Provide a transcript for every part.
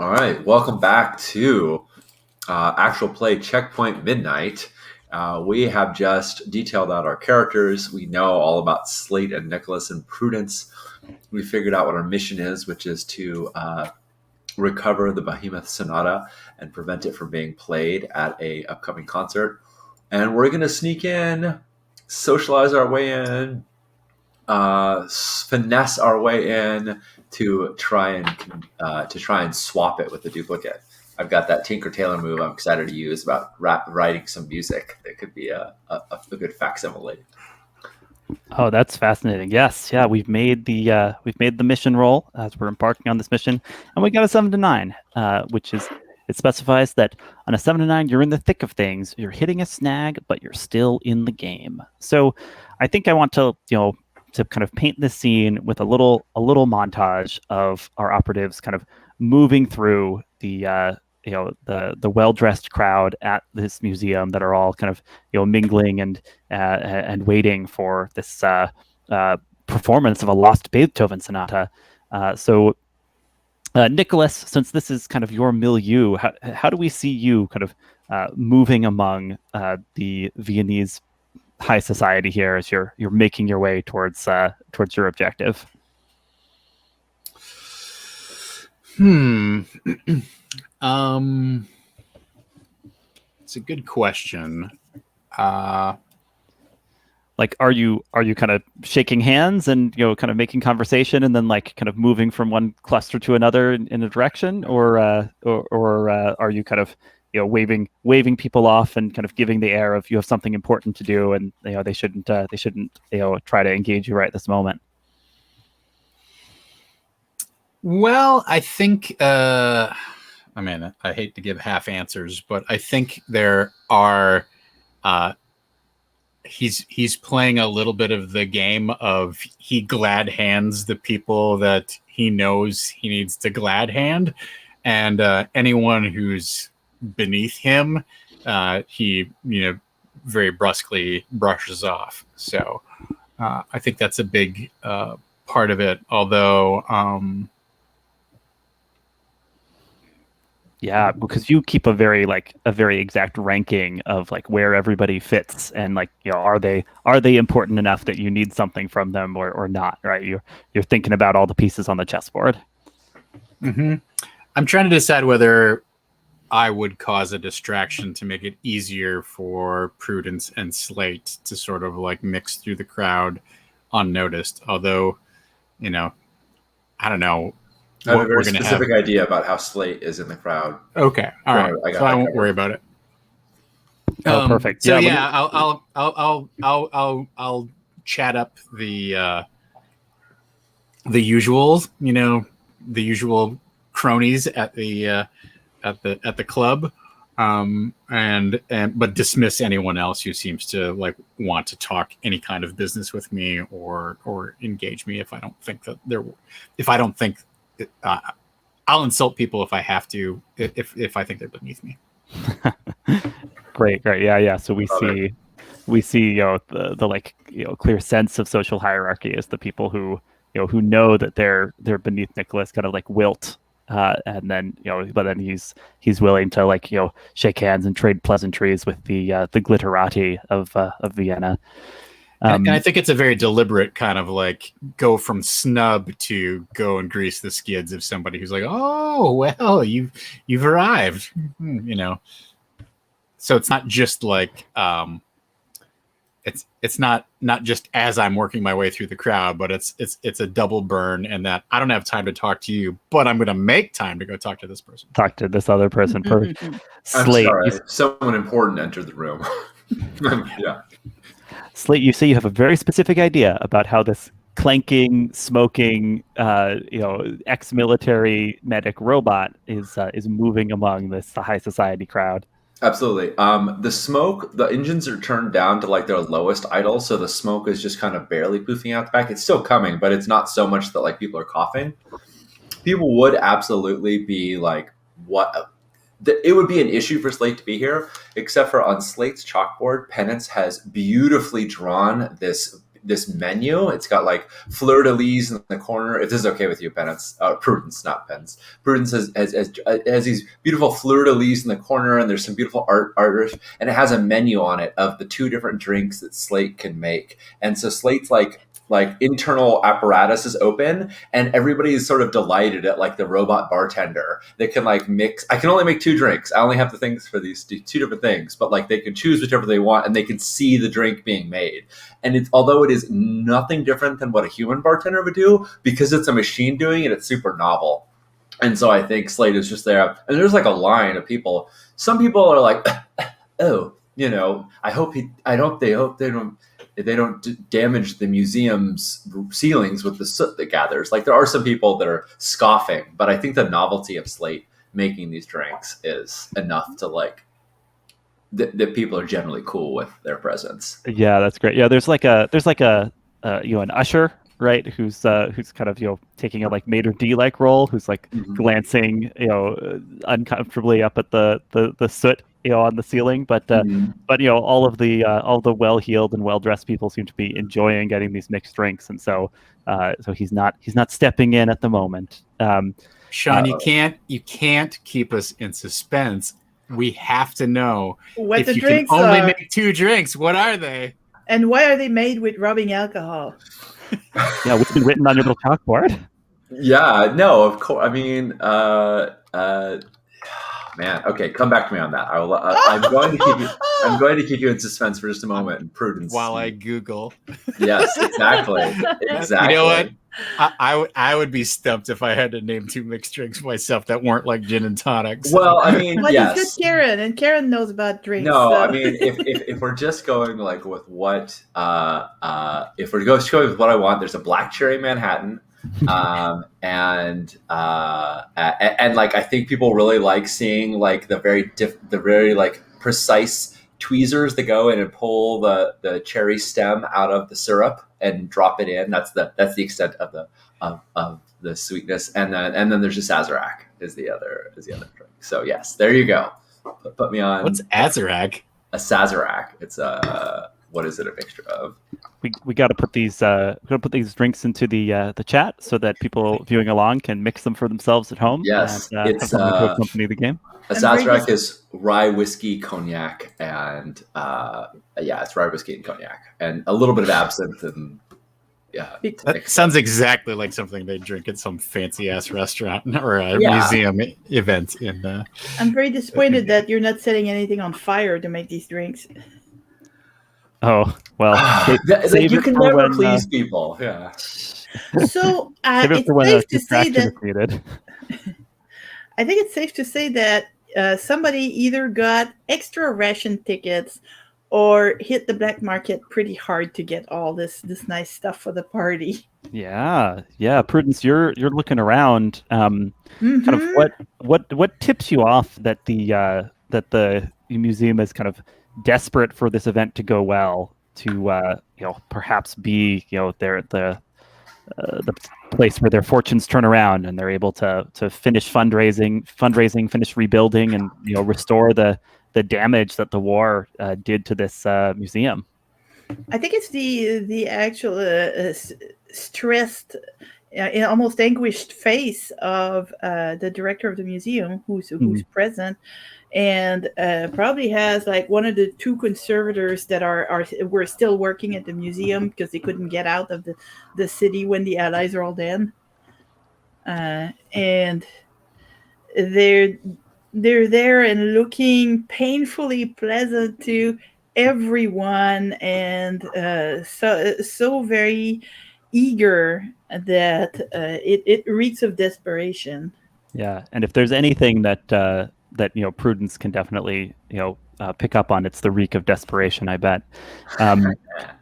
All right, welcome back to Actual Play Checkpoint Midnight. We have just detailed out our characters. We know all about Slate and Nicholas and Prudence. We figured out what our mission is, which is to recover the Behemoth Sonata and prevent it from being played at a upcoming concert. And we're going to sneak in, socialize our way in, finesse our way in to try and swap it with the duplicate. I've got that Tinker Tailor move I'm excited to use about writing some music that could be a good facsimile. Oh, that's fascinating. Yes, yeah, we've made the mission roll as we're embarking on this mission, and we got a 7 to 9, which is it specifies that on a 7 to 9 you're in the thick of things. You're hitting a snag, but you're still in the game. So, I think I want to to kind of paint this scene with a little montage of our operatives kind of moving through the the well-dressed crowd at this museum that are all kind of mingling and waiting for this performance of a lost Beethoven sonata. So Nicholas, since this is kind of your milieu, how do we see you kind of moving among the Viennese high society here as you're making your way towards your objective? It's a good question. Like, are you kind of shaking hands and kind of making conversation and then like kind of moving from one cluster to another in a direction, or are you kind of waving people off and kind of giving the air of you have something important to do and they shouldn't try to engage you right this moment? Well, I think I hate to give half answers, but I think there are he's playing a little bit of the game of he glad hands the people that he knows he needs to glad hand, and anyone who's beneath him he very brusquely brushes off. So I think that's a big part of it, although yeah, because you keep a very exact ranking of like where everybody fits and like are they important enough that you need something from them or not, right? You're thinking about all the pieces on the chessboard. I'm trying to decide whether I would cause a distraction to make it easier for Prudence and Slate to sort of like mix through the crowd unnoticed. Although, I don't know. I have a very specific idea about how Slate is in the crowd. Okay, all right. So I won't worry about it. Oh, perfect. So yeah, I'll chat up the usual, the usual cronies at the club, but dismiss anyone else who seems to like want to talk any kind of business with me or engage me if I don't think I'll insult people if I have to, if I think they're beneath me. Great. Yeah. So we see the like clear sense of social hierarchy as the people who know that they're beneath Nicholas kind of like wilt, and then but then he's willing to like shake hands and trade pleasantries with the glitterati of Vienna. And I think it's a very deliberate kind of like go from snub to go and grease the skids of somebody who's like, oh, well, you've arrived, So it's not just like it's not just as I'm working my way through the crowd, but it's a double burn, and that I don't have time to talk to you, but I'm going to make time to go talk to this person. Talk to this other person. Perfect. Slate, I'm sorry. Someone important entered the room. Yeah. Slate, you say you have a very specific idea about how this clanking, smoking, ex-military medic robot is moving among the high society crowd. Absolutely. The engines are turned down to like their lowest idle, so the smoke is just kind of barely poofing out the back. It's still coming, but it's not so much that like people are coughing. People would absolutely be like, what? It would be an issue for Slate to be here, except for on Slate's chalkboard, Penance has beautifully drawn this this menu. It's got like fleur de lis in the corner. If this is okay with you, Prudence, not Pence. Prudence has these beautiful fleur de lis in the corner, and there's some beautiful art, and it has a menu on it of the 2 different drinks that Slate can make. And so Slate's like internal apparatus is open, and everybody is sort of delighted at like the robot bartender that can like mix. I can only make 2 drinks. I only have the things for these 2 different things, but like they can choose whichever they want, and they can see the drink being made. And it's, although it is nothing different than what a human bartender would do, because it's a machine doing it, it's super novel. And so I think Slate is just there, and there's like a line of people. Some people are like, oh, I hope they don't damage the museum's ceilings with the soot that gathers. Like, there are some people that are scoffing, but I think the novelty of Slate making these drinks is enough to like that people are generally cool with their presence. Yeah, that's great. Yeah, there's like an usher, right, who's kind of taking a like maitre d' like role, who's like glancing uncomfortably up at the soot on the ceiling, but all the well-heeled and well-dressed people seem to be enjoying getting these mixed drinks, and so he's not stepping in at the moment. Sean, you can't keep us in suspense. We have to know what if the you drinks can only are. make 2 drinks. What are they? And why are they made with rubbing alcohol? Yeah, what's been written on your little chalkboard? Yeah, no, of course. I mean, man, okay, come back to me on that. I'm going to keep you in suspense for just a moment. And Prudence, while I Google. Yes, exactly. You know what? I would be stumped if I had to name 2 mixed drinks myself that weren't like gin and tonics. Well, I mean, but yes. It's got Karen, and Karen knows about drinks. No, so. I mean, if we're just going like with what, if we're going with what I want, there's a black cherry Manhattan, and like I think people really like seeing like the very like precise tweezers that go in and pull the cherry stem out of the syrup and drop it in. That's the extent of the sweetness, and then there's a Sazerac is the other drink. So yes, there you go. Put me on. What's Sazerac? A Sazerac. It's what is it a mixture of? We got to put these drinks into the chat so that people viewing along can mix them for themselves at home. Yes, and, it's to accompany the game. A Sazerac is rye whiskey, cognac, and it's rye whiskey and cognac, and a little bit of absinthe, and that sounds exactly like something they drink at some fancy ass restaurant or a museum event. I'm very disappointed that you're not setting anything on fire to make these drinks. Oh well, you can never please people. Yeah. So it's safe to say that. I think it's safe to say that somebody either got extra ration tickets or hit the black market pretty hard to get all this nice stuff for the party. Yeah. Prudence, you're looking around. Kind of what tips you off that the museum is kind of desperate for this event to go well, to perhaps be the place where their fortunes turn around and they're able to finish fundraising, finish rebuilding, and restore the damage that the war did to this museum. I think it's the actual stressed, almost anguished face of the director of the museum, who's present, and probably has like one of the 2 conservators that were still working at the museum because they couldn't get out of the city when the Allies rolled in, and they're there and looking painfully pleasant to everyone, and so very eager that it reeks of desperation. Yeah, and if there's anything that Prudence can definitely pick up on, it's the reek of desperation, I bet.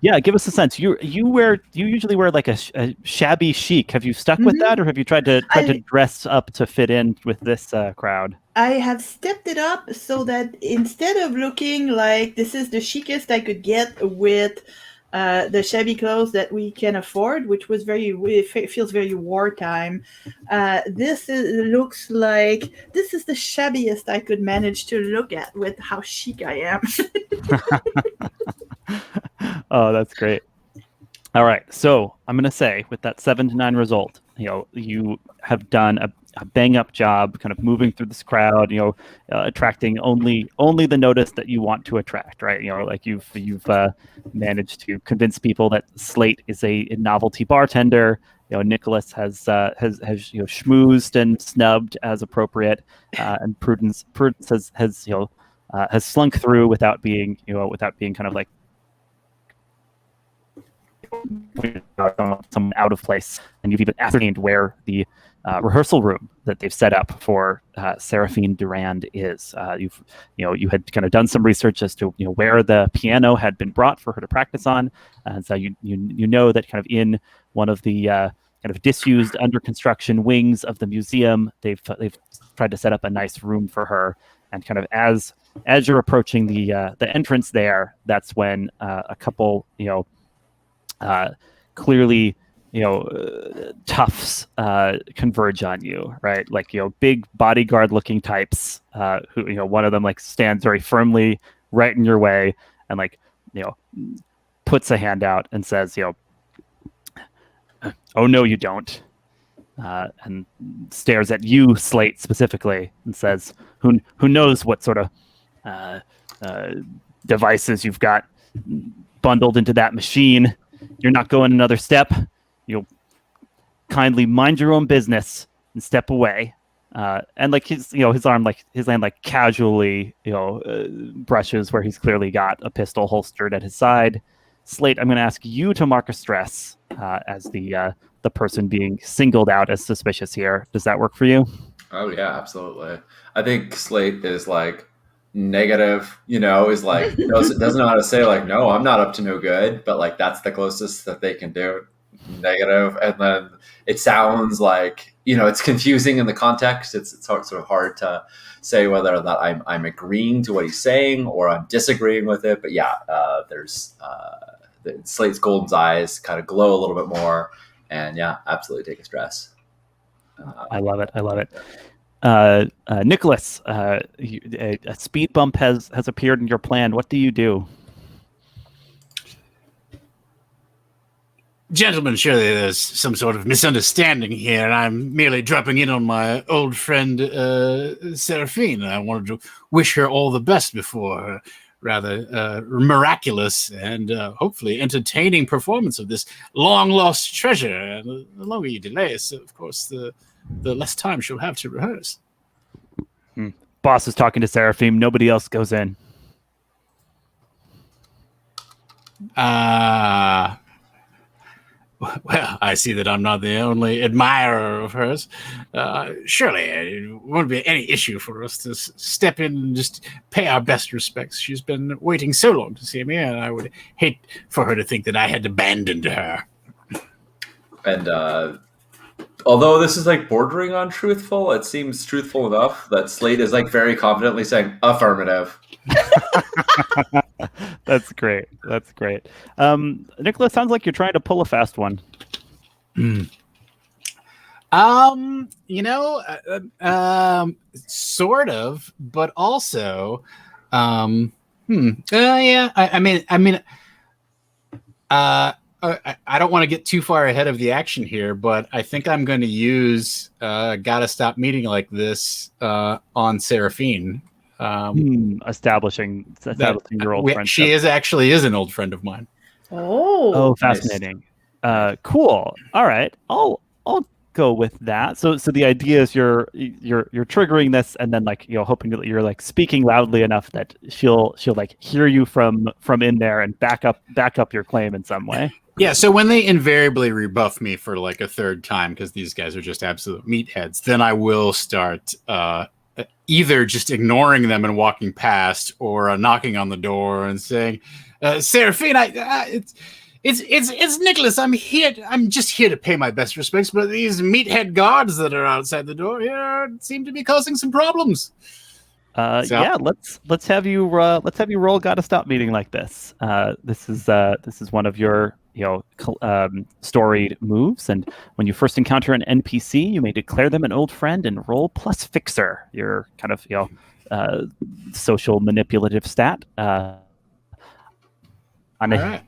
Yeah, give us a sense. You usually wear like a shabby chic. Have you stuck with that, or have you tried to dress up to fit in with this crowd? I have stepped it up so that instead of looking like this is the chicest I could get with the shabby clothes that we can afford, which was feels very wartime. This looks like this is the shabbiest I could manage to look at with how chic I am. Oh, that's great. All right, so I'm going to say with that 7-9 result, you have done a bang up job, kind of moving through this crowd, attracting only the notice that you want to attract, right? Like you've managed to convince people that Slate is a novelty bartender. Nicholas has schmoozed and snubbed as appropriate, and Prudence has slunk through without being kind of like someone out of place, and you've even ascertained where the rehearsal room that they've set up for Seraphine Durand is. You had kind of done some research as to where the piano had been brought for her to practice on, and so you know that kind of in one of the kind of disused under construction wings of the museum, they've tried to set up a nice room for her, and kind of as you're approaching the entrance there, that's when a couple clearly toughs converge on you, right? Like big bodyguard looking types who one of them like stands very firmly right in your way and like puts a hand out and says oh no you don't, and stares at you, Slate, specifically, and says who knows what sort of devices you've got bundled into that machine. You're not going another step. You'll kindly mind your own business and step away. And like his arm, like his hand, like casually, brushes where he's clearly got a pistol holstered at his side. Slate, I'm going to ask you to mark a stress as the person being singled out as suspicious here. Does that work for you? Oh yeah, absolutely. I think Slate is like negative, is like doesn't know how to say like, no, I'm not up to no good, but like that's the closest that they can do. Negative, and then it sounds like it's confusing in the context. It's sort of hard to say whether or not I'm agreeing to what he's saying or I'm disagreeing with it. But yeah, there's Slate's golden eyes kind of glow a little bit more, and yeah, absolutely take a stress. I love it. Nicholas, a speed bump has appeared in your plan. What do you do? Gentlemen, surely there's some sort of misunderstanding here. I'm merely dropping in on my old friend Seraphine. I wanted to wish her all the best before her rather miraculous and hopefully entertaining performance of this long-lost treasure. And the longer you delay, so of course, the less time she'll have to rehearse. Boss is talking to Seraphine. Nobody else goes in. Well, I see that I'm not the only admirer of hers. Surely it won't be any issue for us to step in and just pay our best respects. She's been waiting so long to see me, and I would hate for her to think that I had abandoned her. And although this is like bordering on truthful, it seems truthful enough that Slate is like very confidently saying affirmative. That's great. Nicholas, sounds like you're trying to pull a fast one. Sort of, but also, yeah. I don't want to get too far ahead of the action here, but I think I'm going to use "Gotta Stop Meeting Like This" on Seraphine. Establishing your old friend. She is an old friend of mine. Oh, fascinating. Nice. Cool. All right, I'll go with that. So the idea is you're triggering this, and then like hoping that you're like speaking loudly enough that she'll like hear you from in there and back up your claim in some way. Yeah, so when they invariably rebuff me for like a third time because these guys are just absolute meatheads, then I will start either just ignoring them and walking past, or knocking on the door and saying, "Seraphine, it's Nicholas. I'm here. I'm just here to pay my best respects, but these meathead guards that are outside the door here seem to be causing some problems." Yeah, let's have you roll. Gotta Stop Meeting Like This. This is one of your storied moves, and when you first encounter an NPC, you may declare them an old friend and roll plus Fixer, your kind of social manipulative stat. All right.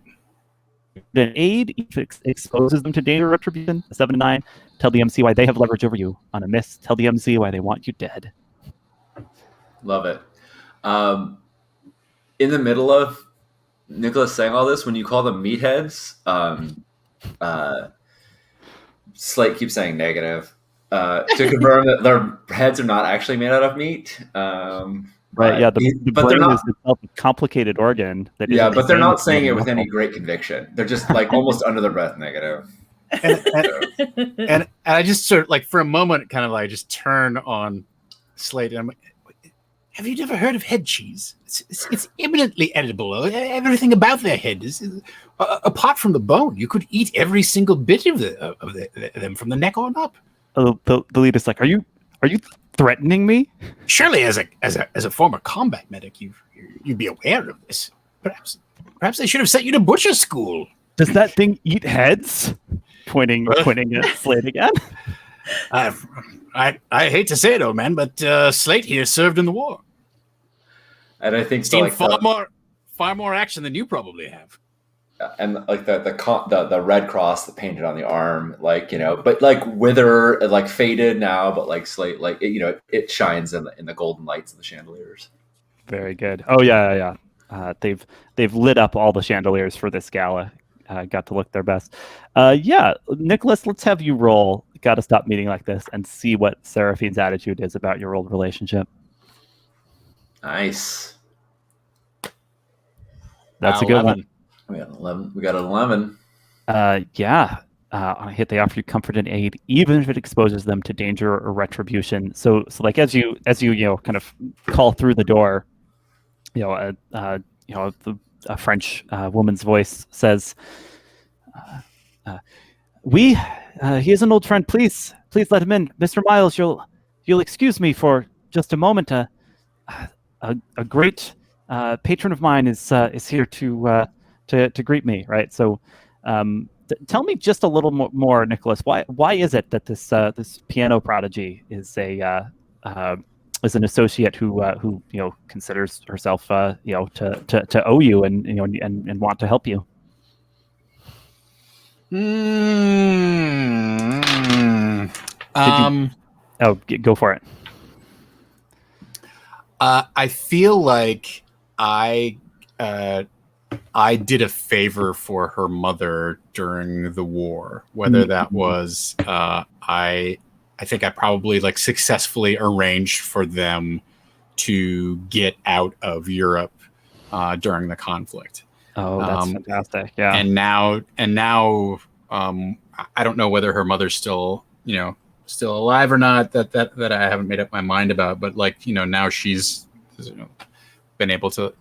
An aid exposes them to danger or retribution. A 7 to 9. Tell the MC why they have leverage over you. On a miss, tell the MC why they want you dead. Love it. In the middle of Nicholas saying all this, when you call them meatheads, Slate keeps saying negative. To confirm that their heads are not actually made out of meat. Right, yeah, the but they're brain not. is itself a complicated organ that Yeah, isn't the but they're same not as saying it with muscle. any great conviction. They're just like almost under their breath negative. And I just sort of like for a moment, kind of like just turn on Slate and I'm like, have you never heard of head cheese? It's eminently edible. Everything about their head is apart from the bone. You could eat every single bit of them from the neck on up. The leader's like, are you threatening me? Surely, as a former combat medic, you'd be aware of this. Perhaps they should have sent you to butcher school. Does that thing eat heads? Pointing at Slate again. I hate to say it, old man, but Slate here served in the war. And I think seen far more action than you probably have. And like the red cross that painted on the arm, like, you know, but like wither, like faded now, but like Slate, like it, you know, it shines in the golden lights of the chandeliers. Very good. Oh yeah. They've lit up all the chandeliers for this gala. Got to look their best. Yeah, Nicholas, let's have you roll. Got to stop meeting like this and see what Seraphine's attitude is about your old relationship. Nice. That's a good one. We got 11. We got an 11. Yeah. On a hit, they offer you comfort and aid, even if it exposes them to danger or retribution. So like as you kind of call through the door, a French woman's voice says, he is an old friend. Please let him in. Mr. Miles, you'll excuse me for just a moment. A great patron of mine is here to greet me. Right. So tell me just a little more, Nicholas. Why is it that this piano prodigy is an associate who considers herself to owe you and want to help you? Go for it. I feel like I did a favor for her mother during the war. Whether that was I think I probably like successfully arranged for them to get out of Europe during the conflict. Oh, that's fantastic! Yeah, and now, I don't know whether her mother's still alive or not. That I haven't made up my mind about. But like now she's been able to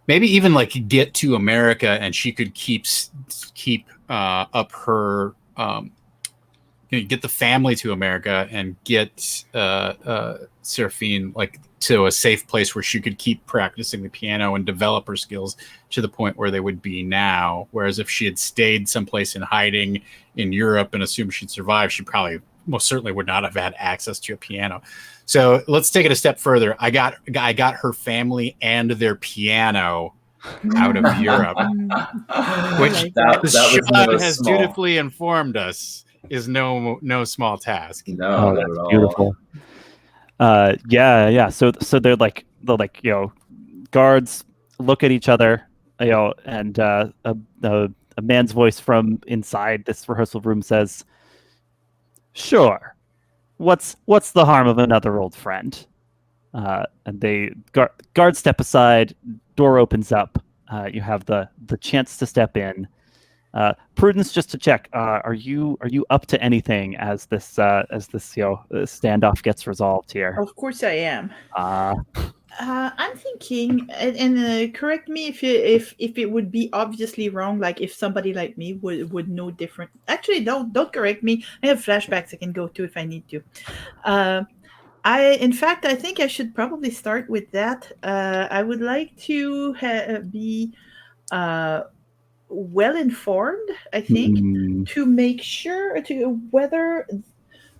maybe even like get to America, and she could keep up her get the family to America and get Seraphine like to a safe place where she could keep practicing the piano and develop her skills to the point where they would be now. Whereas if she had stayed someplace in hiding in Europe and assumed she'd survive, she probably most certainly would not have had access to a piano. So let's take it a step further. I got her family and their piano out of Europe, which Sean has dutifully informed us is no small task. No, that's beautiful. Yeah. So they're like guards look at each other, and a man's voice from inside this rehearsal room says, "Sure, what's the harm of another old friend?" And they guards step aside. Door opens up. You have the chance to step in. Prudence, just to check, are you up to anything as this standoff gets resolved here? Of course I am. I'm thinking, and correct me if it would be obviously wrong. Like if somebody like me would know different. Actually, don't correct me. I have flashbacks I can go to if I need to. In fact, I think I should probably start with that. I would like to be well informed, I think, to make sure whether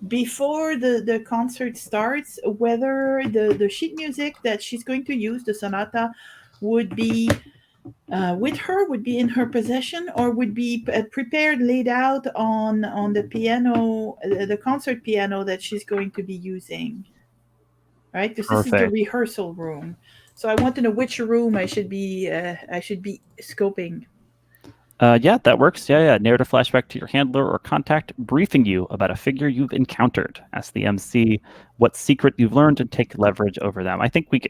before the concert starts, whether the sheet music that she's going to use, the sonata, would be with her, would be in her possession, or would be prepared, laid out on the piano, the concert piano that she's going to be using, right? Because this is the Perfect. rehearsal room. So I want to know which room I should be scoping. Yeah, that works. Yeah. Narrative flashback to your handler or contact, briefing you about a figure you've encountered. Ask the MC what secret you've learned and take leverage over them. I think we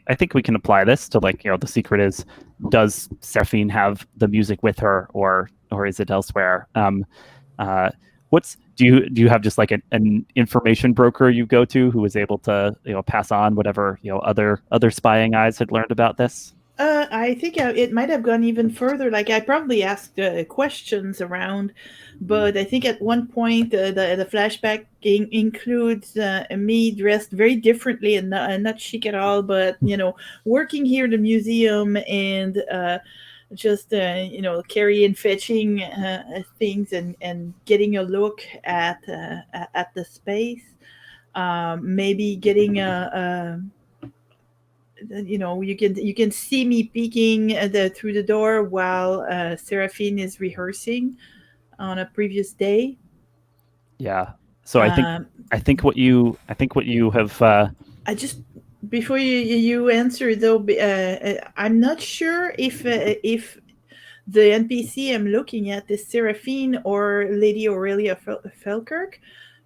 can apply this to, like, the secret is, does Seraphine have the music with her, or is it elsewhere? What's do you have just like an information broker you go to who is able to pass on whatever other spying eyes had learned about this? I think it might have gone even further. Like I probably asked questions around, but I think at one point the flashback includes me dressed very differently and not chic at all, but working here in the museum and just carrying, fetching things and getting a look at the space. Maybe getting a you can see me peeking through the door while Seraphine is rehearsing on a previous day. Yeah. So Um, I think what you have I just before you answer though, I'm not sure if the NPC I'm looking at is Seraphine or Lady Aurelia Falkirk,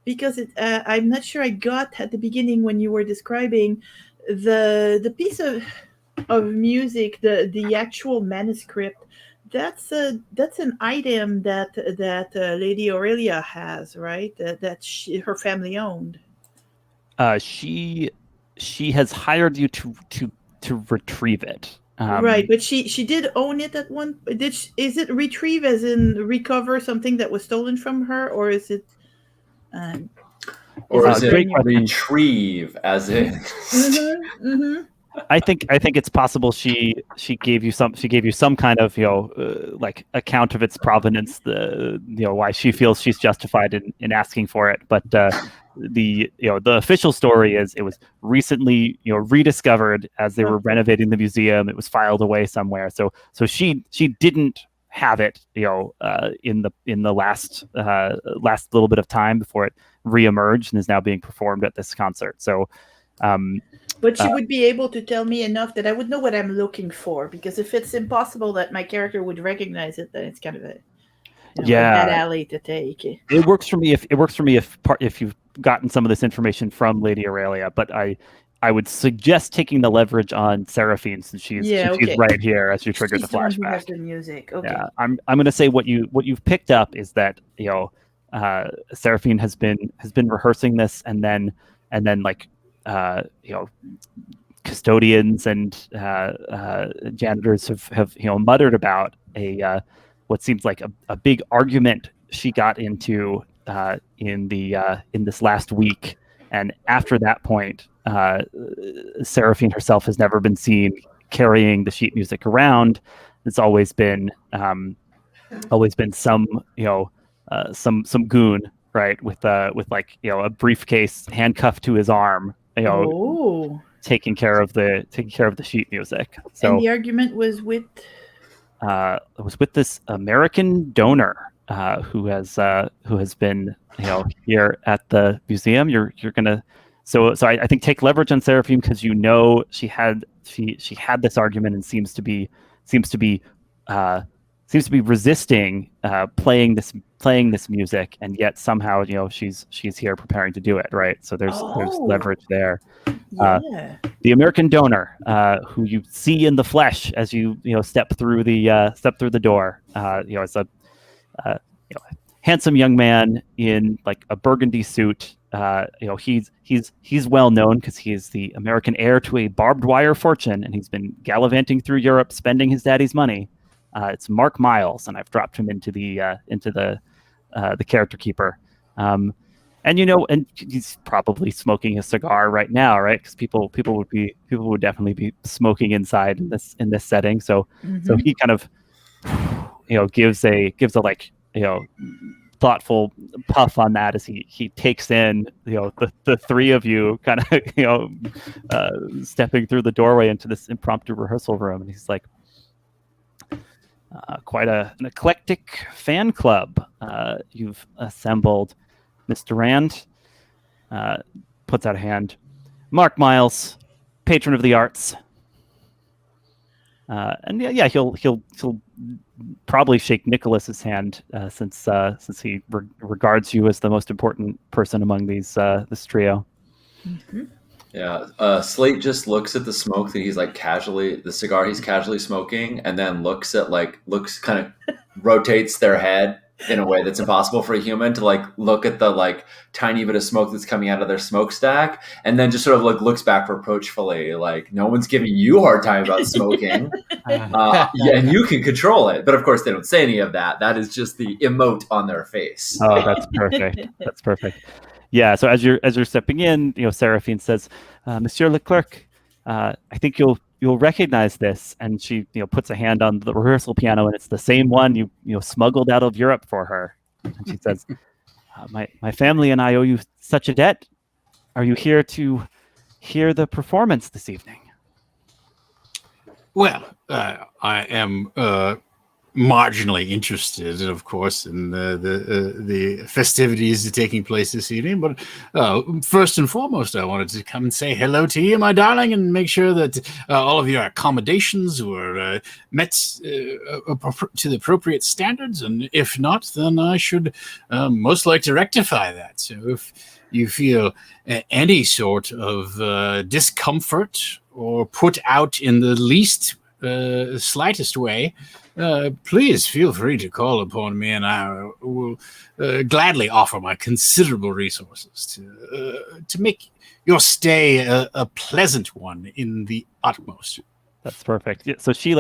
because I'm not sure I got at the beginning when you were describing the piece of music, the actual manuscript. That's an item that Lady Aurelia has, right? Her family owned. she has hired you to retrieve it. Right, but she did own it at one. Is it retrieve as in recover something that was stolen from her, or is it? Uh, Or it is it Great brand new? question. retrieve, as in? Mm-hmm. Mm-hmm. I think it's possible she gave you some kind of like account of its provenance, the why she feels she's justified in asking for it. But the official story is it was recently rediscovered as they were Okay. renovating the museum. It was filed away somewhere. So she didn't have it in the last little bit of time before it reemerged and is now being performed at this concert. So. But Uh, she would be able to tell me enough that I would know what I'm looking for. Because if it's impossible that my character would recognize it, then it's kind of a bad yeah, alley to take. it works for me if you've gotten some of this information from Lady Aurelia, but I would suggest taking the leverage on Seraphine since Yeah, she's okay. right here as you trigger the She's the one who has flashback. the music. Okay. Yeah, I'm going to say what you've picked up is that Seraphine has been rehearsing this, and then like you know custodians and janitors have muttered about what seems like a big argument she got into in this last week, and after that point, Seraphine herself has never been seen carrying the sheet music around. It's always been some some goon, right, with like a briefcase handcuffed to his arm, Oh. taking care of the sheet music. And So the argument was with. it was with this American donor who has been here at the museum. You're gonna so I think take leverage on Seraphine because she had this argument and seems to be uh, resisting playing this music, and yet somehow she's here preparing to do it, right? So there's Oh. leverage there. Yeah. The American donor, who you see in the flesh as you step through the door, it's a uh, handsome young man in like a burgundy suit. He's well known because he is the American heir to a barbed wire fortune, and he's been gallivanting through Europe spending his daddy's money. It's Mark Miles, and I've dropped him into the character keeper. And and he's probably smoking a cigar right now, right? Because people would definitely be smoking inside in this setting. So Mm-hmm. he kind of gives a like thoughtful puff on that as he takes in the three of you kind of stepping through the doorway into this impromptu rehearsal room, and he's like, Quite an eclectic fan club you've assembled. Mr. Rand puts out a hand. Mark Miles, patron of the arts. And yeah, he'll probably shake Nicholas's hand since he regards you as the most important person among this trio. Mm-hmm. Yeah, Slate just looks at the smoke that he's like the cigar he's casually smoking, and then kind of rotates their head in a way that's impossible for a human to like look at the like tiny bit of smoke that's coming out of their smokestack, and then just sort of like looks back reproachfully, like no one's giving you a hard time about smoking, yeah, and you can control it. But of course, they don't say any of that. That is just the emote on their face. Oh, that's perfect. That's perfect. Yeah. So as you're stepping in, Seraphine says, "Monsieur Leclerc, I think you'll recognize this." And she puts a hand on the rehearsal piano, and it's the same one you smuggled out of Europe for her. And she says, "My family and I owe you such a debt. Are you here to hear the performance this evening?" Well, I am marginally interested, of course, in the festivities taking place this evening. But first and foremost, I wanted to come and say hello to you, my darling, and make sure that all of your accommodations were met to the appropriate standards. And if not, then I should most like to rectify that. So if you feel any sort of discomfort or put out in the least slightest way, please feel free to call upon me, and I will gladly offer my considerable resources to make your stay a pleasant one in the utmost. That's perfect. Yeah, so she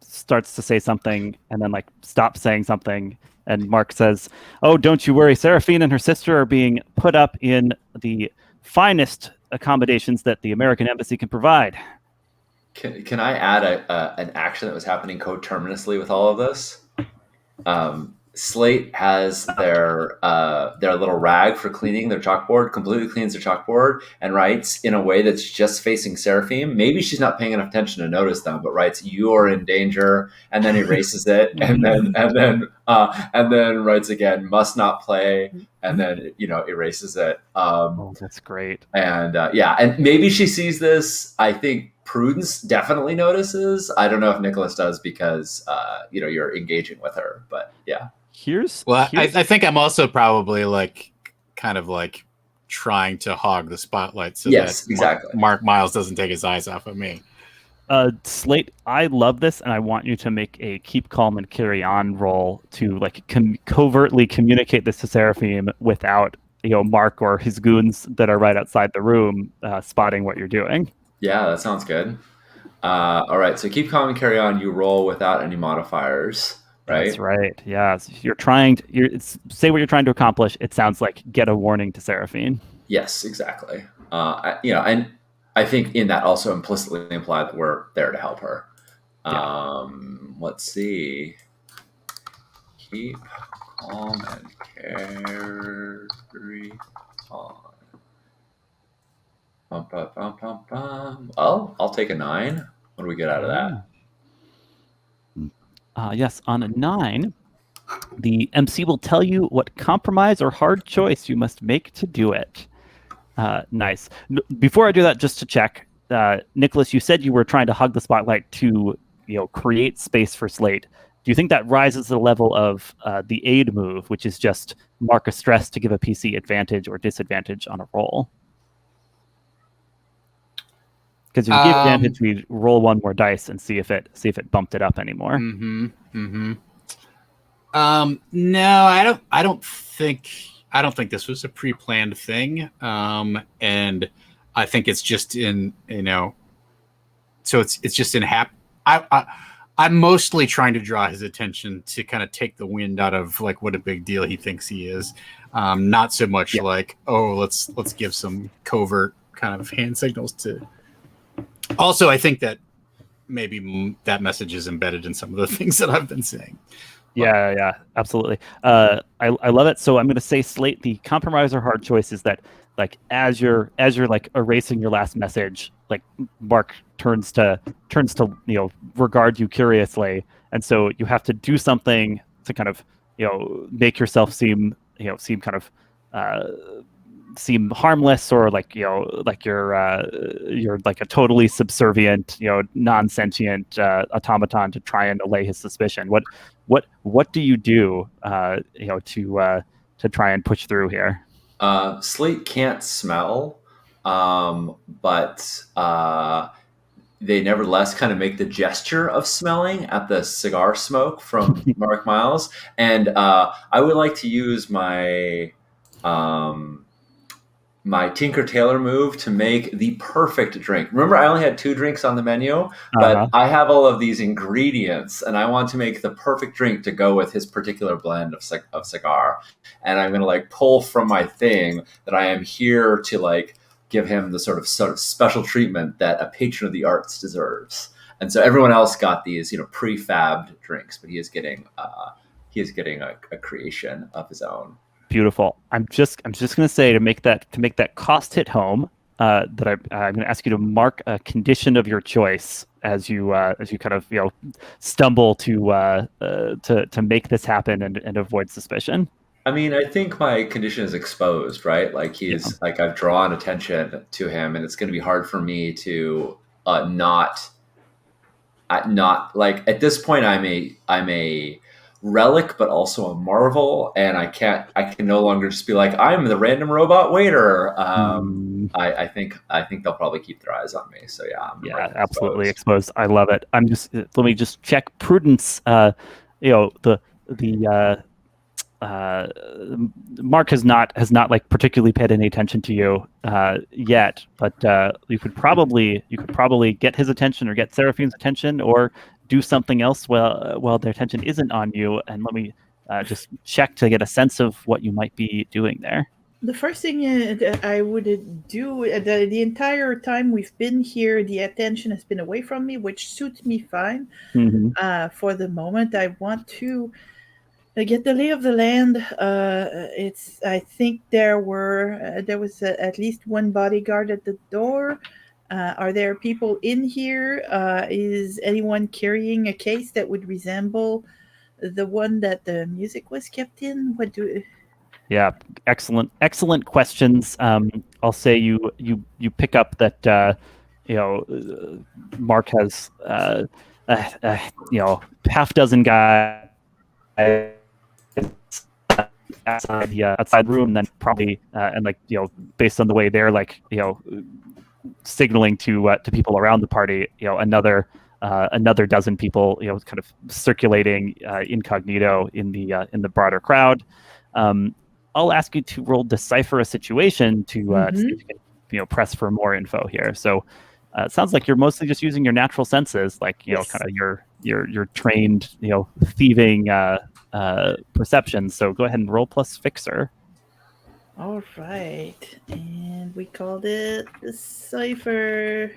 starts to say something and then stops saying something, and Mark says, "Oh, don't you worry. Seraphine and her sister are being put up in the finest accommodations that the American Embassy can provide." Can I add an action that was happening coterminously with all of this? Slate has their little rag for cleaning their chalkboard, completely cleans their chalkboard, and writes in a way that's just facing Seraphine. Maybe she's not paying enough attention to notice them, but writes "You are in danger," and then erases it, and then writes again "Must not play," and then erases it. Oh, that's great. And and maybe she sees this. I think Prudence definitely notices. I don't know if Nicholas does because you're engaging with her, but yeah. I think I'm also probably kind of trying to hog the spotlight so that exactly. Mark Miles doesn't take his eyes off of me. Slate, I love this, and I want you to make a keep calm and carry on roll to covertly communicate this to Seraphine without Mark or his goons that are right outside the room spotting what you're doing. Yeah, that sounds good. All right, so keep calm and carry on. You roll without any modifiers, right? That's right. Yeah, so you're trying to say what you're trying to accomplish. It sounds like get a warning to Seraphine. Yes, exactly. And I think in that also implicitly imply that we're there to help her. Yeah. Let's see. Keep calm and carry on. Bum, bum, bum, bum, bum. Oh, I'll take a 9. What do we get out of that? Yes, on a 9, the MC will tell you what compromise or hard choice you must make to do it. Nice. Before I do that, just to check, Nicholas, you said you were trying to hug the spotlight to create space for Slate. Do you think that rises to the level of the aid move, which is just mark a stress to give a PC advantage or disadvantage on a roll? Because if you give advantage, we roll one more dice and see if it bumped it up anymore. No, I don't think this was a pre-planned thing. And I think it's just in so it's just in I'm mostly trying to draw his attention to kind of take the wind out of what a big deal he thinks he is. Not so much let's give some covert kind of hand signals to. Also, I think that maybe that message is embedded in some of the things that I've been saying. Yeah, absolutely. I love it. So I'm going to say, Slate, the compromise or hard choice is that as you're erasing your last message, like Mark turns to regard you curiously, and so you have to do something to kind of make yourself seem kind of seem harmless, or like like you're like a totally subservient non-sentient automaton to try and allay his suspicion. What do you do to try and push through here? Slate can't smell, but they nevertheless kind of make the gesture of smelling at the cigar smoke from Mark Miles. And I would like to use um, my Tinker Tailor move to make the perfect drink. Remember, I only had 2 drinks on the menu, but I have all of these ingredients, and I want to make the perfect drink to go with his particular blend of cigar. And I'm going to like pull from my thing that I am here to like give him the sort of special treatment that a patron of the arts deserves. And so everyone else got these prefabbed drinks, but he is getting a creation of his own. Beautiful. I'm just going to say, to make that cost hit home, that I'm going to ask you to mark a condition of your choice as you kind of stumble to make this happen and avoid suspicion. I mean, I think my condition is exposed, right? Like like I've drawn attention to him, and it's going to be hard for me to not like at this point. I'm a relic, but also a marvel, and I can no longer just be like I'm the random robot waiter. I think they'll probably keep their eyes on me. So yeah, I'm absolutely exposed. I love it. Let me just check prudence. Mark has not like particularly paid any attention to you yet, but you could probably get his attention, or get Seraphine's attention, or do something else while their attention isn't on you. And let me just check to get a sense of what you might be doing there. The first thing that I would do, the entire time we've been here, the attention has been away from me, which suits me fine. For the moment, I want to get the lay of the land. I think there was at least one bodyguard at the door. Are there people in here? Is anyone carrying a case that would resemble the one that the music was kept in? Yeah, excellent questions. I'll say you pick up that Mark has half dozen guys outside room, and then probably and like based on the way they're like signaling to people around the party, another dozen people kind of circulating incognito in the broader crowd. I'll ask you to roll decipher a situation to see if you can press for more info here. So it sounds like you're mostly just using your natural senses, like Yes. kind of your trained thieving perception. So go ahead and roll plus fixer. All right, and we called it decipher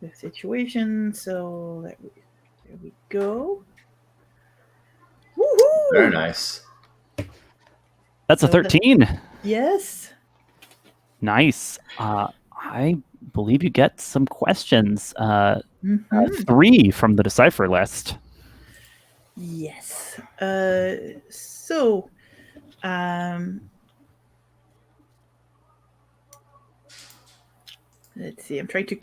the situation. So there we go. Woohoo! Very nice. That's a 13. Yes. Nice. I believe you get some questions. 3 from the decipher list. Yes. So, let's see. I'm trying to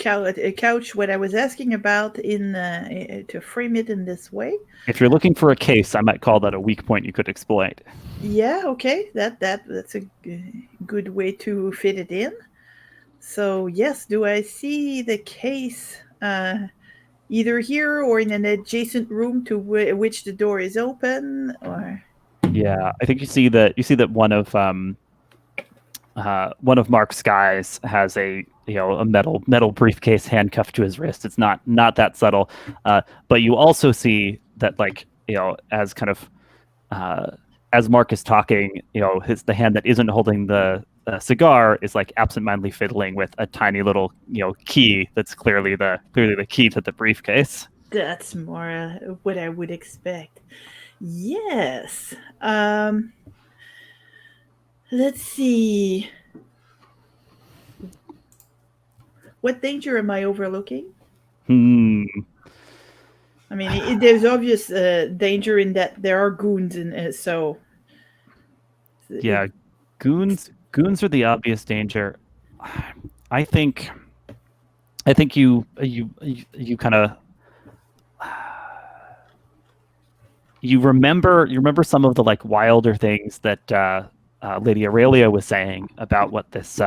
couch what I was asking about to frame it in this way. If you're looking for a case, I might call that a weak point you could exploit. Yeah. Okay. That's a good way to fit it in. So yes, do I see the case either here or in an adjacent room to which the door is open? Or yeah, I think you see that one of Mark's guys has a metal briefcase handcuffed to his wrist. It's not that subtle, but you also see that as kind of as Mark is talking, the hand that isn't holding the cigar is like absentmindedly fiddling with a tiny little key that's clearly the key to the briefcase. That's more what I would expect. Yes. Let's see. what danger am I overlooking? Hmm. I mean, there's obvious danger in that there are goons, and so Yeah, goons are the obvious danger. I think you kind of you remember some of the like wilder things that Lady Aurelia was saying about what this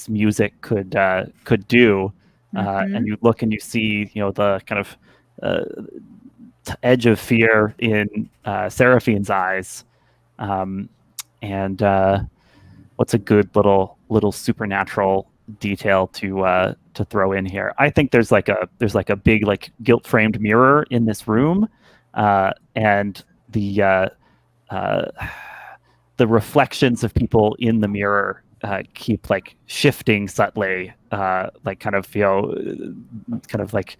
music could do, and Mhm. you look and you see the kind of uh, edge of fear in Seraphine's eyes, um, and what's a good little supernatural detail to throw in here. I think there's like a big like guilt framed mirror in this room, and uh, the reflections of people in the mirror keep like shifting subtly, like kind of like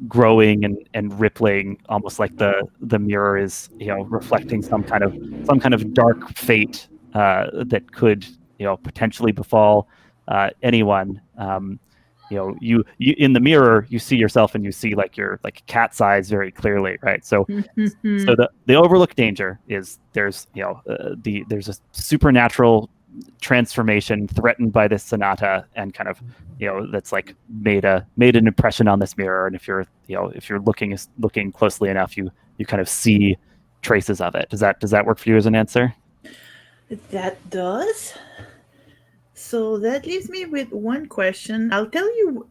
growing and rippling, almost like the mirror is reflecting some kind of dark fate that could potentially befall anyone. You in the mirror you see yourself and you see like your like cat's eyes very clearly, right? So the overlooked danger is there's a supernatural transformation threatened by this sonata, and kind of that's like made an impression on this mirror, and if you're looking closely enough, you kind of see traces of it. Does that work for you as an answer? That does. So that leaves me with one question. I'll tell you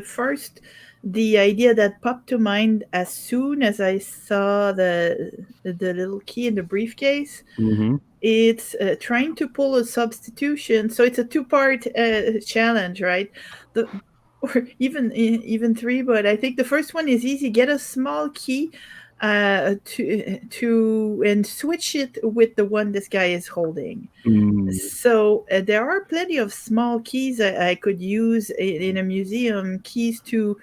first the idea that popped to mind as soon as I saw the little key in the briefcase. Mm-hmm. It's trying to pull a substitution. So it's a two-part challenge, right? The or even three, but I think the first one is easy. Get a small key to and switch it with the one this guy is holding. Mm, So there are plenty of small keys I could use in a museum. Keys to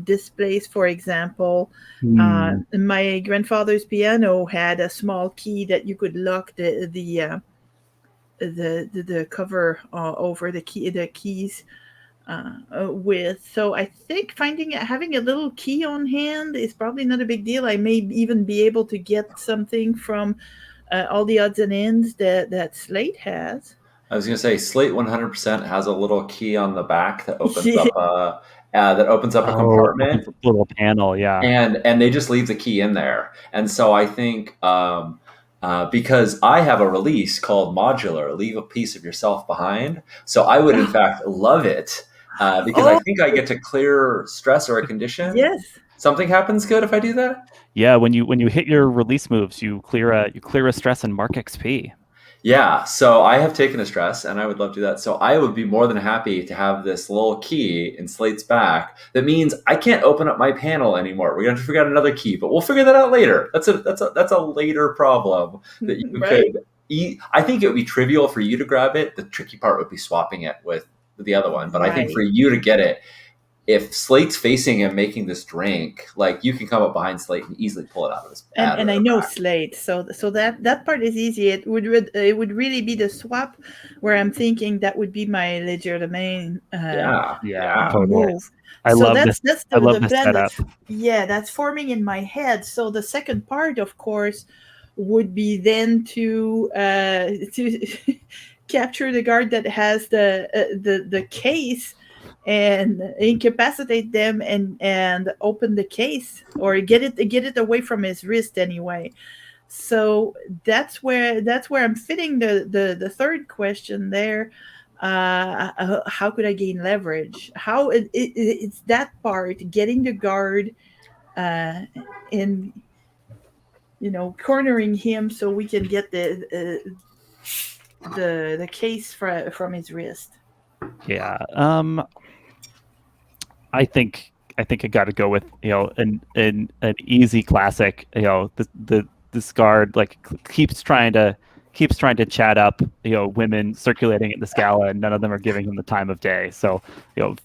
displays, for example. mm, My grandfather's piano had a small key that you could lock the cover over the keys with. So I think having a little key on hand is probably not a big deal. I may even be able to get something from all the odds and ends that Slate has. I was going to say Slate 100% has a little key on the back Yeah. that opens up a oh, it compartment, opens up a little panel, yeah. and they just leave the key in there. And so I think because I have a release called Modular, leave a piece of yourself behind. So I would in fact love it because I Oh, think I get to clear stress or a condition. yes. Something happens good if I do that. Yeah, when you hit your release moves, you clear a stress and mark XP. Yeah, so I have taken a stress and I would love to do that. So I would be more than happy to have this little key in Slate's back. That means I can't open up my panel anymore. We're going to have to figure out another key, but we'll figure that out later. That's a later problem that you Right. could eat. I think it would be trivial for you to grab it. The tricky part would be swapping it with the other one. But I think for Right. you to get it, if Slate's facing him making this drink, like you can come up behind Slate and easily pull it out of his and out of and I their know back. Slate, so that part is easy. It would really be the swap where I'm thinking that would be my legerdemain Yeah, Yeah, yeah. totally. move. I So love this. that's I love the this plan setup. that's that's forming in my head. So the second part, of course, would be then to capture the guard that has the case and incapacitate them and open the case or get it away from his wrist anyway. So that's where I'm fitting the third question there. How could I gain leverage? How it's that part, getting the guard uh, and cornering him so we can get the case from his wrist. Yeah. I think I got to go with an easy classic. This guard like keeps trying to chat up women circulating at this gala, and none of them are giving him the time of day. So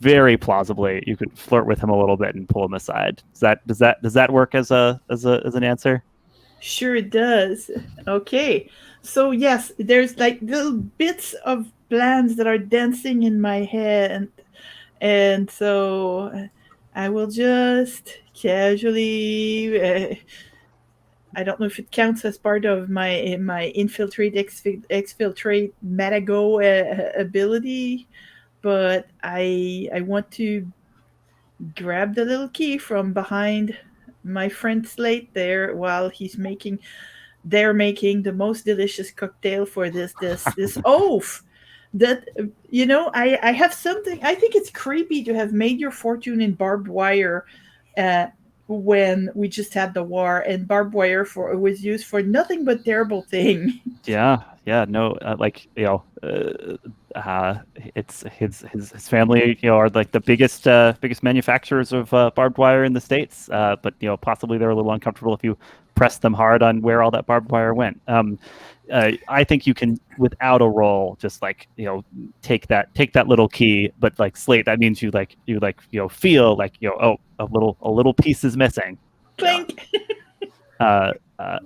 very plausibly you could flirt with him a little bit and pull him aside. Does that work as an answer? Sure it does. Okay. So yes, there's like little bits of plans that are dancing in my head, and so I will just casually. I don't know if it counts as part of my infiltrate exfiltrate metago ability, but I want to grab the little key from behind my friend Slate there while they're making the most delicious cocktail for this oaf that I have something. I think it's creepy to have made your fortune in barbed wire uh when we just had the war, and barbed wire for was used for nothing but terrible thing. Yeah, no, it's his family, are like the biggest manufacturers of barbed wire in the States. But possibly they're a little uncomfortable if you press them hard on where all that barbed wire went. I think you can, without a roll, just like take that little key, but like Slate, that means you feel like oh, a little piece is missing. Yeah. Clink.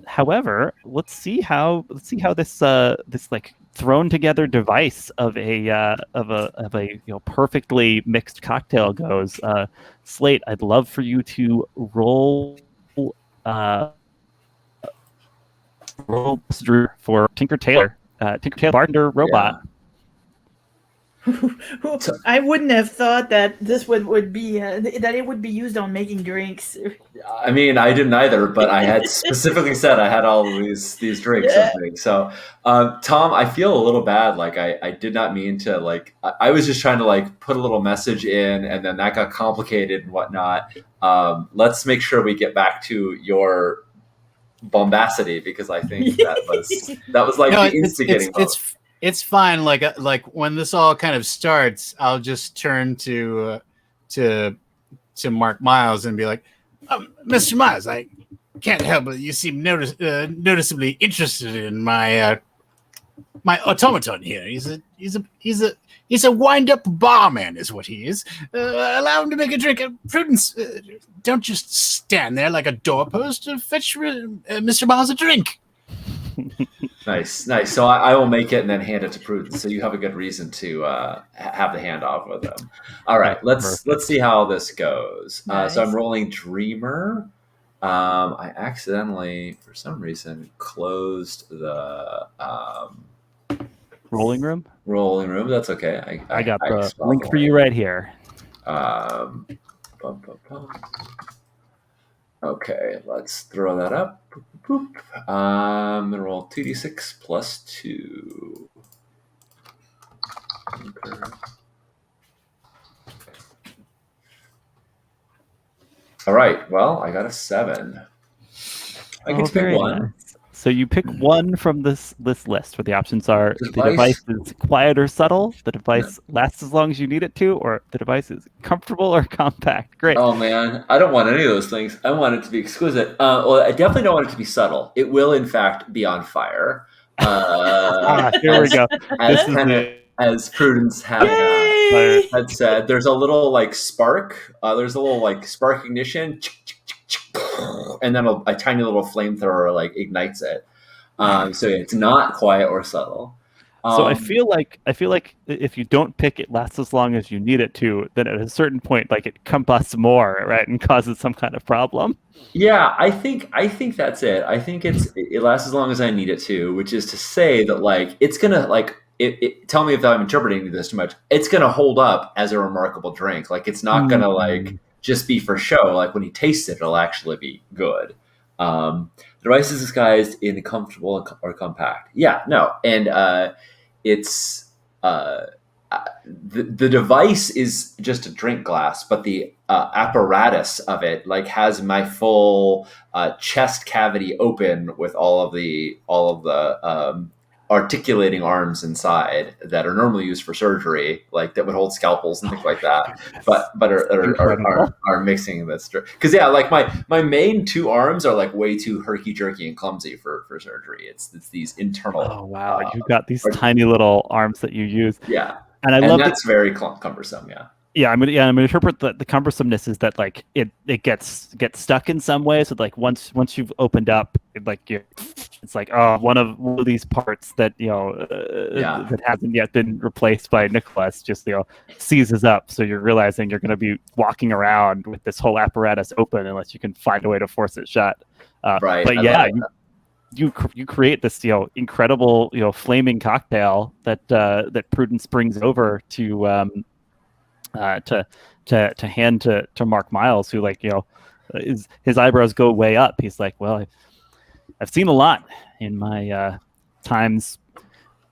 However, let's see how this like thrown together device of a perfectly mixed cocktail goes. Slate, I'd love for you to uh, roll for Tinker Tailor, bartender robot. Yeah. I wouldn't have thought that this would be that it would be used on making drinks. I mean, I didn't either, but I had specifically said I had all of these drinks and Yeah. things. So, Tom, I feel a little bad. Like I did not mean to. Like I was just trying to like put a little message in, and then that got complicated and whatnot. Let's make sure we get back to your bombacity, because I think that was like No, the instigating vote. it's fine. Like when this all kind of starts, I'll just turn to Mark Miles and be like, Mr. Miles, I can't help but you seem noticeably interested in my automaton here. He's a wind-up barman, is what he is. Allow him to make a drink. Prudence, don't just stand there like a doorpost. Fetch Mr. Miles a drink. Nice. So I will make it and then hand it to Prudence, so you have a good reason to have the handoff with them. All right, let's see how this goes. Nice. So I'm rolling Dreamer. I accidentally, for some reason, closed the Rolling room. That's okay. I got the link for you right here. Bum, bum, bum. Okay, let's throw that up. I'm gonna roll 2d6 plus 2. Okay. All right. Well, I got a 7. I get to pick one. Nice. So you pick one from this list where the options are: The the device is quiet or subtle, the device lasts as long as you need it to, or the device is comfortable or compact. Great. Oh man, I don't want any of those things. I want it to be exquisite. Well, I definitely don't want it to be subtle. It will, in fact, be on fire. Here we go. As Prudence had said, there's a little like spark. There's a little like spark ignition, and then a tiny little flamethrower like ignites it. So it's not quiet or subtle. So I feel like if you don't pick it lasts as long as you need it to, then at a certain point, like it combusts more, right, and causes some kind of problem. Yeah, I think that's it. I think it lasts as long as I need it to, which is to say that like it's gonna like tell me if I'm interpreting this too much. It's gonna hold up as a remarkable drink. Like it's not gonna like just be for show. Like when you taste it, it'll actually be good. The device is disguised in comfortable or compact. Yeah, no, and it's the device is just a drink glass, but the apparatus of it like has my full chest cavity open with all of the articulating arms inside that are normally used for surgery, like that would hold scalpels and things like that. But are mixing this because like my main 2 arms are like way too herky jerky and clumsy for surgery. It's these internal. Oh wow, you've got these tiny little arms that you use. Yeah, and I love that's very cumbersome. Yeah. Yeah, I'm gonna interpret the cumbersomeness is that like it gets stuck in some way. So like once you've opened up, like it's like, oh, one of these parts that that hasn't yet been replaced by Nicholas just seizes up. So you're realizing you're going to be walking around with this whole apparatus open unless you can find a way to force it shut. Right. But yeah, you create this incredible flaming cocktail that Prudence brings over to hand to Mark Miles, who his eyebrows go way up. He's like, well, I've seen a lot in my times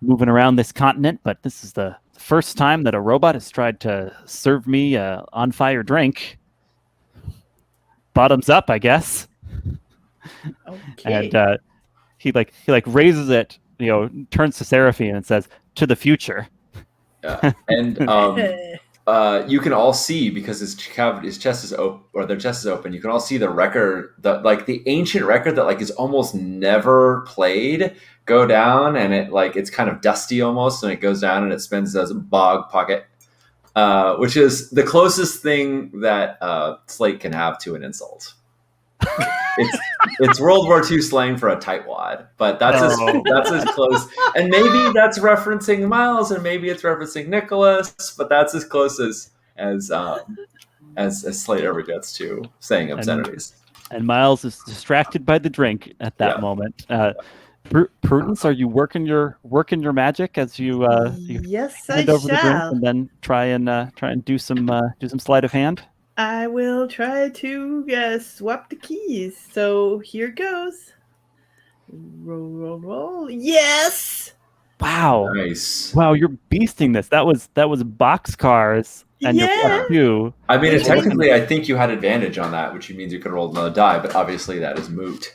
moving around this continent, but this is the first time that a robot has tried to serve me a on fire drink. Bottoms up, I guess. Okay. And he raises it, turns to Seraphine and says, "To the future." Yeah. And you can all see, because his chest is open, or their chest is open. You can all see the record, the ancient record that is almost never played, go down, and it's kind of dusty almost, and it goes down and it spins as a bog pocket, which is the closest thing that Slate can have to an insult. It's World War II slang for a tightwad, but that's as close. And maybe that's referencing Miles, and maybe it's referencing Nicholas, but that's as close as Slate ever gets to saying obscenities. And Miles is distracted by the drink at that moment. Prudence, are you working your magic as you yes, hand I over the drink shall. and then try and do some sleight of hand? I will try to swap the keys. So here goes. Roll. Yes. Wow. Nice. Wow, you're beasting this. That was boxcars and your +2. I mean, technically, I think you had advantage on that, which means you could roll another die, but obviously that is moot.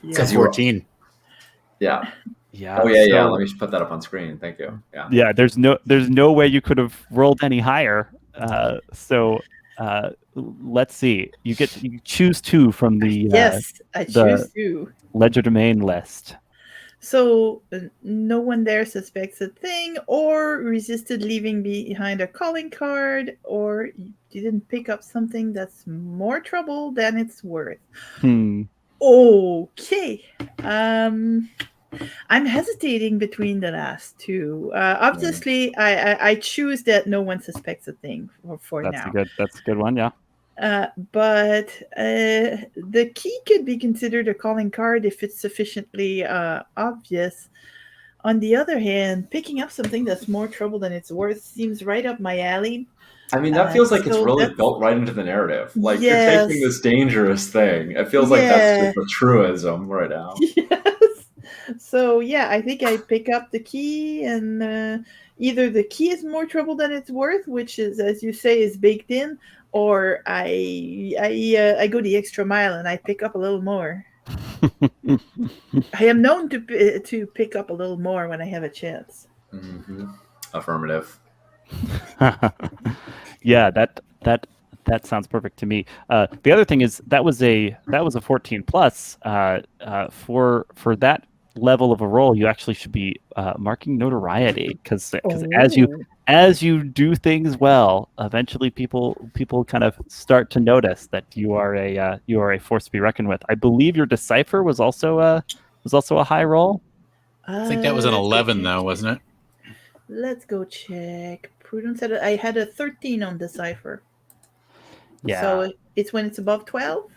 It's 14. Yeah. Yeah. Oh yeah. Let me just put that up on screen. Thank you. Yeah. Yeah. There's no way you could have rolled any higher. Let's see. You choose 2 from the I choose 2 legerdemain list. So no one there suspects a thing, or resisted leaving behind a calling card, or you didn't pick up something that's more trouble than it's worth. Okay. I'm hesitating between the last 2. Obviously, I choose that no one suspects a thing for now. That's a good one, yeah. But the key could be considered a calling card if it's sufficiently obvious. On the other hand, picking up something that's more trouble than it's worth seems right up my alley. I mean, that feels like it's really built right into the narrative. You're taking this dangerous thing. It feels like that's just a truism right now. Yes. So, I think I pick up the key, and either the key is more trouble than it's worth, which is, as you say, is baked in, or I go the extra mile and I pick up a little more. I am known to pick up a little more when I have a chance. Mm-hmm. Affirmative. Yeah, that sounds perfect to me. The other thing is that was a 14 plus. For that level of a roll, you actually should be marking notoriety, because as you do things well, eventually people kind of start to notice that you are a force to be reckoned with. I believe your decipher was also a high roll. I think that was an 11 though, wasn't it? Let's go check. Prudence said I had a 13 on decipher. Yeah. So it's when it's above 12?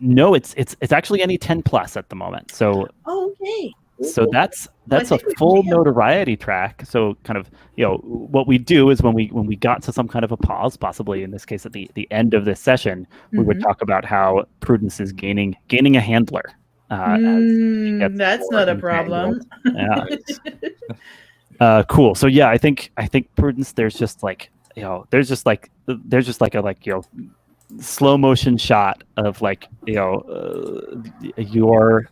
No, it's actually any 10 plus at the moment. So okay. So that's a full notoriety track. So kind of, what we do is when we got to some kind of a pause, possibly in this case at the end of this session, we would talk about how Prudence is gaining a handler. That's not a problem. Yeah. Cool. So yeah, I think Prudence, there's just like a slow motion shot of your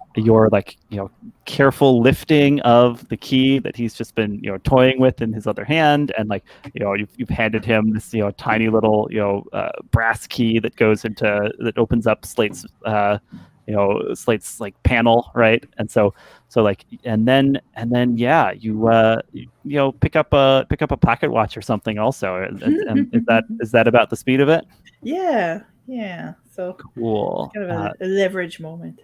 careful lifting of the key that he's just been toying with in his other hand, and you've handed him this tiny little brass key that opens up Slate's Slate's panel, right? And so and then you pick up a pocket watch or something also. And is that about the speed of it? Yeah. So cool. It's kind of a leverage moment.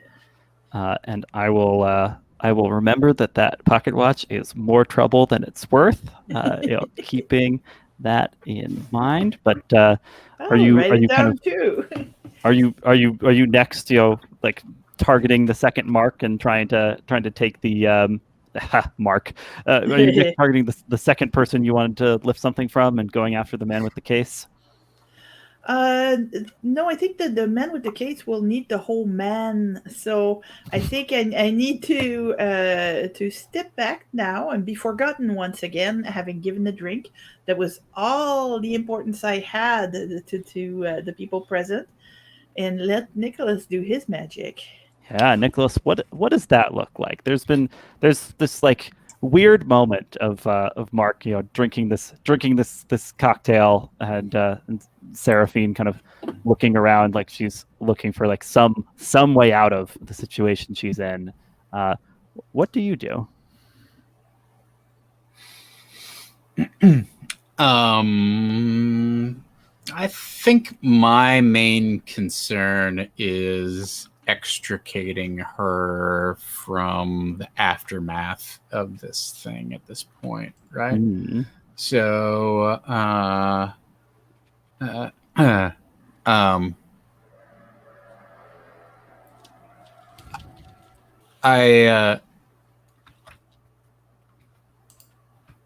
and I will remember that pocket watch is more trouble than it's worth. Keeping that in mind. But are I'll you write are it you kind down of too. are you next? Like targeting the second mark and trying to take the mark. Are you next targeting the second person you wanted to lift something from and going after the man with the case? Uh, no, I think that the man with the case will need the whole man. So I think I need to step back now and be forgotten once again, having given the drink. That was all the importance I had to the people present, and let Nicholas do his magic. Yeah, Nicholas, what does that look like? There's this like weird moment of Mark, drinking this cocktail, and Seraphine kind of looking around like she's looking for like some way out of the situation she's in. Uh, what do you do? I think my main concern is extricating her from the aftermath of this thing at this point, right? Hmm. So, uh, uh, um, I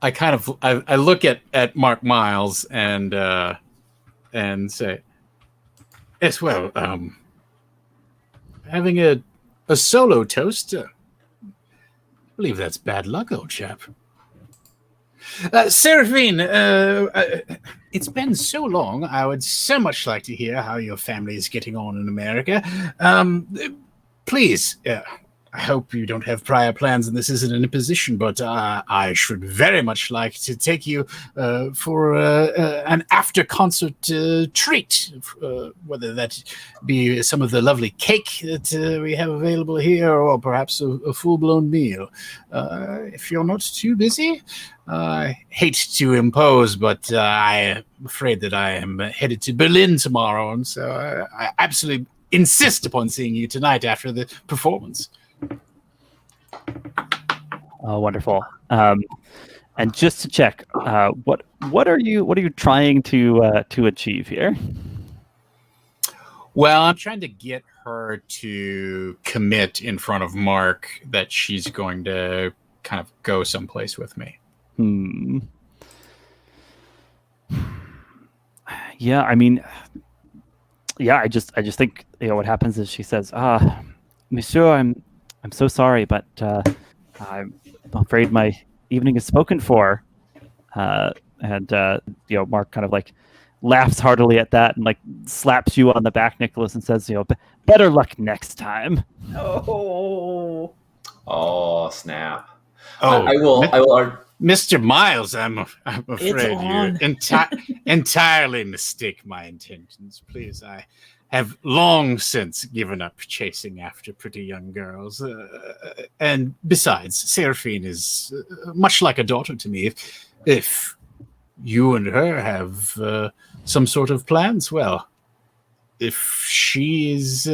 I look at Mark Miles and say, yes, well, having a solo toast. I believe that's bad luck, old chap. Seraphine, it's been so long. I would so much like to hear how your family is getting on in America. Please, I hope you don't have prior plans and this isn't an imposition, but I should very much like to take you for an after-concert treat, whether that be some of the lovely cake that we have available here or perhaps a full-blown meal. If you're not too busy, I hate to impose, but I'm afraid that I am headed to Berlin tomorrow, and so I absolutely insist upon seeing you tonight after the performance. Oh, wonderful. And just to check, what are you trying to achieve here? Well, I'm trying to get her to commit in front of Mark that she's going to kind of go someplace with me. Yeah, I mean, yeah, I just think what happens is she says, Monsieur, I'm so sorry, but I'm afraid my evening is spoken for. And Mark kind of like laughs heartily at that and like slaps you on the back, Nicholas, and says, better luck next time. Oh, Oh, snap. Oh, I will. Mr. Miles, I'm it's afraid on. you entirely mistake my intentions. Please, I have long since given up chasing after pretty young girls. And besides, Seraphine is much like a daughter to me. If you and her have some sort of plans, well, if she is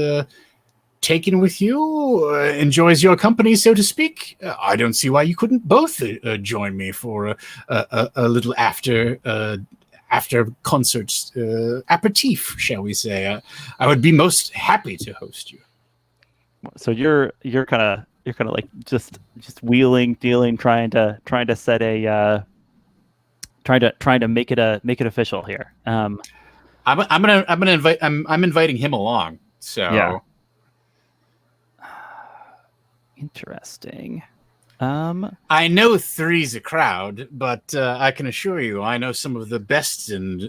taken with you, enjoys your company, so to speak, I don't see why you couldn't both join me for a little after concert aperitif, shall we say. I would be most happy to host you. So you're kind of like just wheeling, dealing, trying to set a trying to make it official here. I'm inviting him along. So yeah. Interesting. I know three's a crowd, but I can assure you, I know some of the best and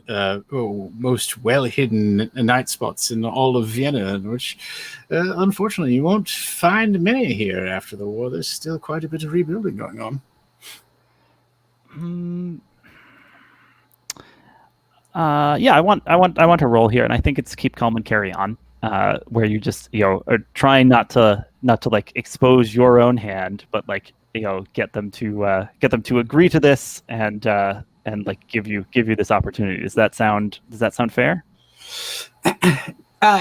most well-hidden night spots in all of Vienna, which, unfortunately, you won't find many here after the war. There's still quite a bit of rebuilding going on. Yeah, I want to roll here, and I think it's keep calm and carry on, where you just are trying not to like expose your own hand, but like get them to agree to this and like give you this opportunity. Does that sound fair?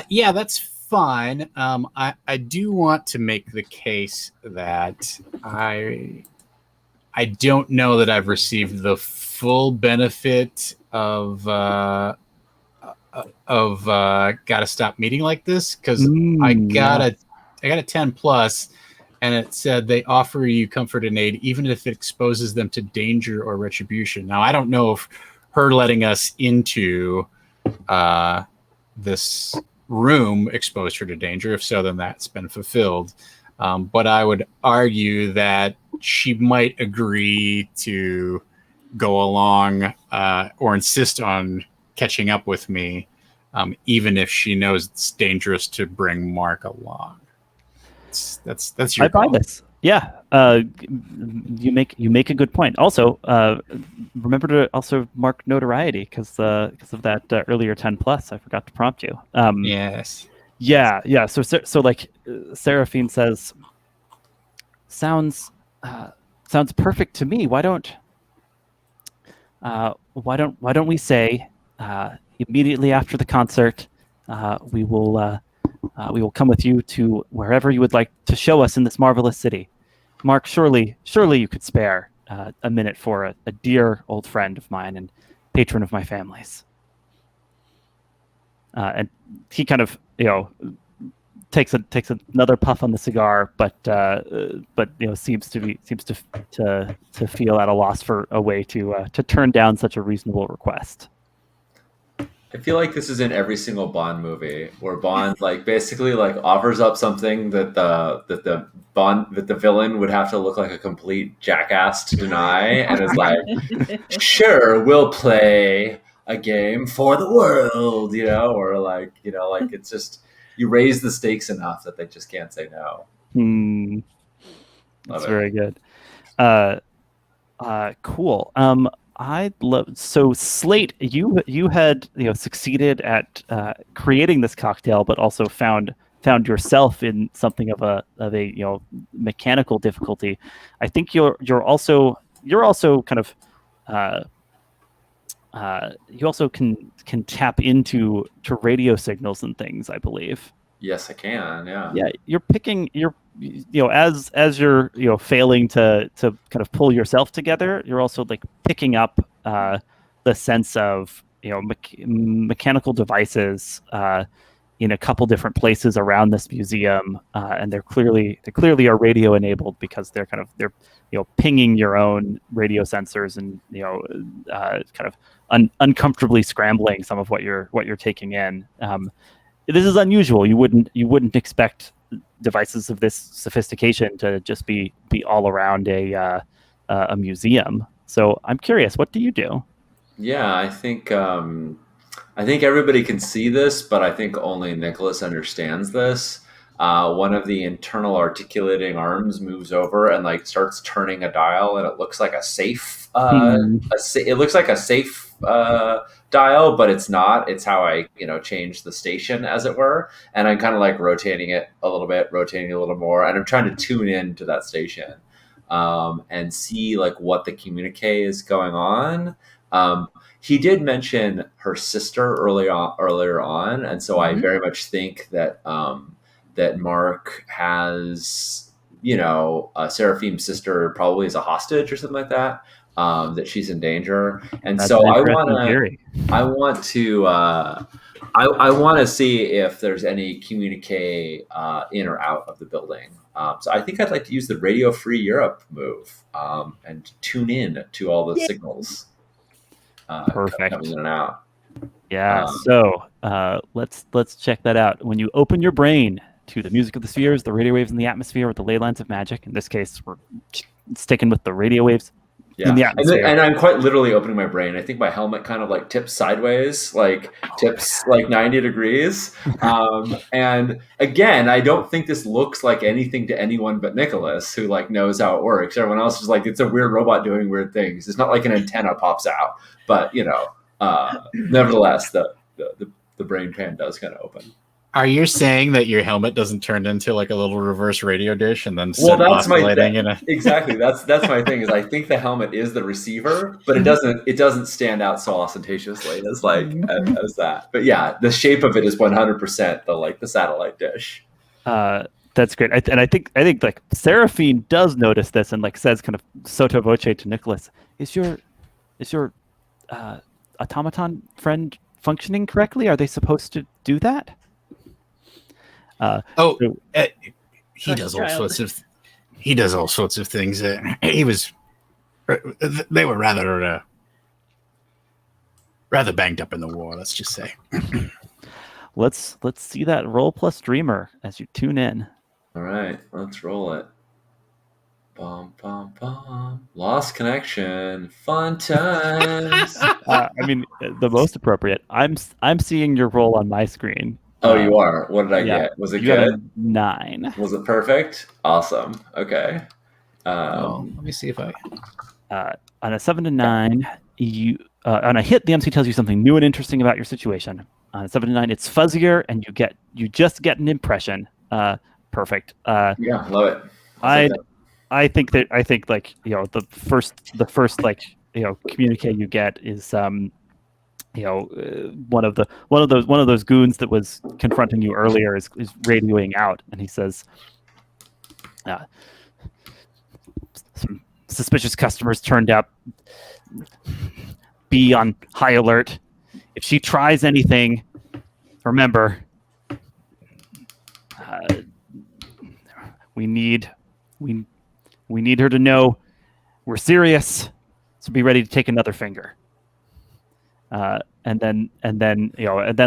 Yeah, that's fine. I do want to make the case that I don't know that I've received the full benefit of gotta stop meeting like this, because I got a 10 plus, and it said they offer you comfort and aid even if it exposes them to danger or retribution. Now I don't know if her letting us into this room exposed her to danger. If so, then that's been fulfilled. But I would argue that she might agree to go along or insist on catching up with me, even if she knows it's dangerous to bring Mark along. That's your I buy call. this. Yeah, you make a good point. Also, remember to also mark notoriety because of that earlier 10 plus. I forgot to prompt you. Yes. Yeah. So like Seraphine says, sounds perfect to me. Why don't we say immediately after the concert, we will come with you to wherever you would like to show us in this marvelous city. Mark, surely you could spare a minute for a dear old friend of mine and patron of my family's. And he kind of, takes another puff on the cigar, but seems to feel at a loss for a way to turn down such a reasonable request. I feel like this is in every single Bond movie where Bond like basically like offers up something that the villain would have to look like a complete jackass to deny, and is like, sure, we'll play a game for the world, or like it's just you raise the stakes enough that they just can't say no. That's very good. Cool. I love so Slate. You had succeeded at creating this cocktail, but also found yourself in something of a mechanical difficulty. I think you're also kind of you also can tap into radio signals and things, I believe. Yes, I can. Yeah. Yeah, you're as you're failing to kind of pull yourself together, you're also like picking up the sense of mechanical devices in a couple different places around this museum, and they're clearly are radio enabled because they're pinging your own radio sensors and kind of uncomfortably scrambling some of what you're taking in. This is unusual. You wouldn't expect devices of this sophistication to just be all around a museum. So I'm curious, what do you do? Yeah, I think everybody can see this, but I think only Nicholas understands this. One of the internal articulating arms moves over and like starts turning a dial, and it looks like a safe. It looks like a safe dial, but it's not. It's how I change the station, as it were, and I'm kind of like rotating it a little bit, rotating a little more, and I'm trying to tune in to that station and see like what the communique is going on. He did mention her sister earlier on, and so I very much think that that Mark has, Seraphine's sister probably is a hostage or something like that. That she's in danger, and That's so an I interesting theory. want to see if there's any communique in or out of the building. So I think I'd like to use the Radio Free Europe move and tune in to all the signals. Perfect. Coming in and out. Yeah. So let's check that out. When you open your brain to the music of the spheres, the radio waves in the atmosphere, with the ley lines of magic. In this case, we're sticking with the radio waves. Yeah, and I'm quite literally opening my brain. I think my helmet kind of like tips sideways, like tips like 90 degrees. And again, I don't think this looks like anything to anyone but Nicholas, who like knows how it works. Everyone else is like, it's a weird robot doing weird things. It's not like an antenna pops out, but nevertheless, the brain pan does kind of open. Are you saying that your helmet doesn't turn into like a little reverse radio dish and then Well, sit oscillating in a? exactly. That's my thing. Is I think the helmet is the receiver, but it doesn't stand out so ostentatiously as as that. But yeah, the shape of it is 100% the satellite dish. That's great. I think like Seraphine does notice this and like says kind of sotto voce to Nicholas, is your automaton friend functioning correctly? Are they supposed to do that? Oh, So- he does all sorts of things. He was they were rather banged up in the war. Let's just say. let's see that roll plus dreamer as you tune in. All right, let's roll it. Bum, bum, bum. Lost connection. Fun times. I mean, the most appropriate. I'm seeing your roll on my screen. Oh, you are. What did I yeah. get? Was it You good? got a 9. Was it perfect? Awesome. Okay. Well, let me see if I. On a 7 to 9, you on a hit, the MC tells you something new and interesting about your situation. On a 7 to 9, it's fuzzier, and you just get an impression. Perfect. Yeah, love it. I think like the first like communique you get is one of those goons that was confronting you earlier is radioing out, and he says, some suspicious customers turned up. Be on high alert. If she tries anything, remember, we need her to know we're serious. So be ready to take another finger. And then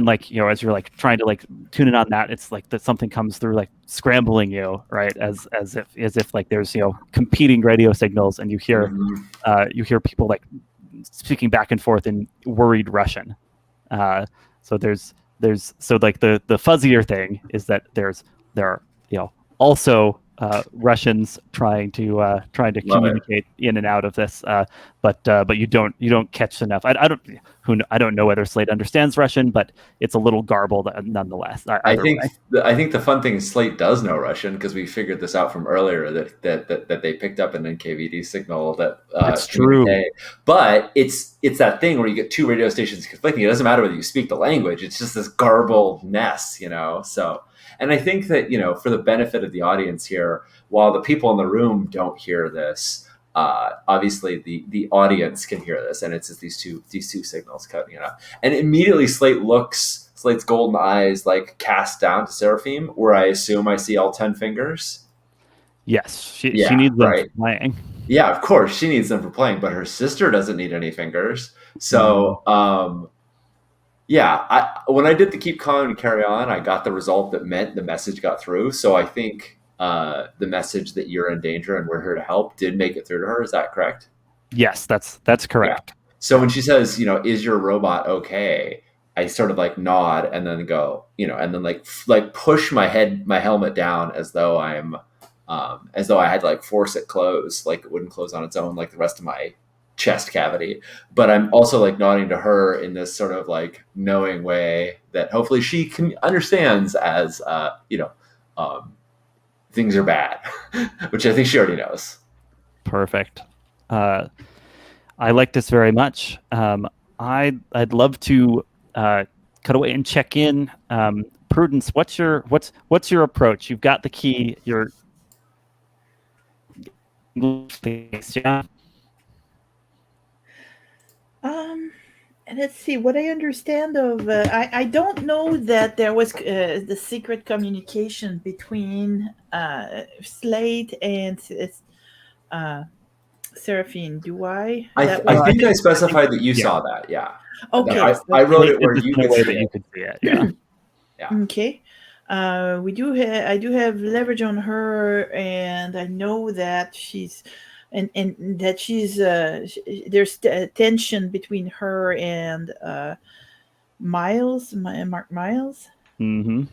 like as you're like trying to like tune in on that, it's like that something comes through like scrambling you, right? As if like there's competing radio signals, and you hear people like speaking back and forth in worried Russian. So there's like the fuzzier thing is that there are also Russians trying to communicate in and out of this, but you don't catch enough. I don't know whether Slate understands Russian, but it's a little garbled nonetheless. I think the fun thing is Slate does know Russian, because we figured this out from earlier that they picked up an NKVD signal that that's true. But it's that thing where you get two radio stations conflicting. It doesn't matter whether you speak the language; it's just this garbled mess, So. And I think that, for the benefit of the audience here, while the people in the room don't hear this, obviously the audience can hear this, and it's just these two signals cutting it up. And immediately Slate's golden eyes like cast down to Seraphim, where I assume I see all 10 fingers. Yes, she needs them for playing. Yeah, of course she needs them for playing, but her sister doesn't need any fingers. So. Yeah, when I did the keep calm and carry on, I got the result that meant the message got through. So I think the message that you're in danger and we're here to help did make it through to her. Is that correct? Yes, that's correct. Yeah. So when she says, is your robot okay? I sort of like nod and then go, and then like push my helmet down as though I had to like force it close, like it wouldn't close on its own like the rest of my chest cavity. But I'm also like nodding to her in this sort of like knowing way that hopefully she understands as things are bad, which I think she already knows. Perfect. I like this very much. I'd love to cut away and check in. Prudence, what's your approach? You've got the key. You're yeah. And let's see what I understand of. I don't know that there was the secret communication between Slate and Seraphine. Do I? I think I specified that you saw that. Yeah. Okay. I wrote it where you could see it. Yeah. Yeah. Okay. I do have leverage on her, and I know that she's. And that she's there's tension between her and Mark Miles. Mm-hmm.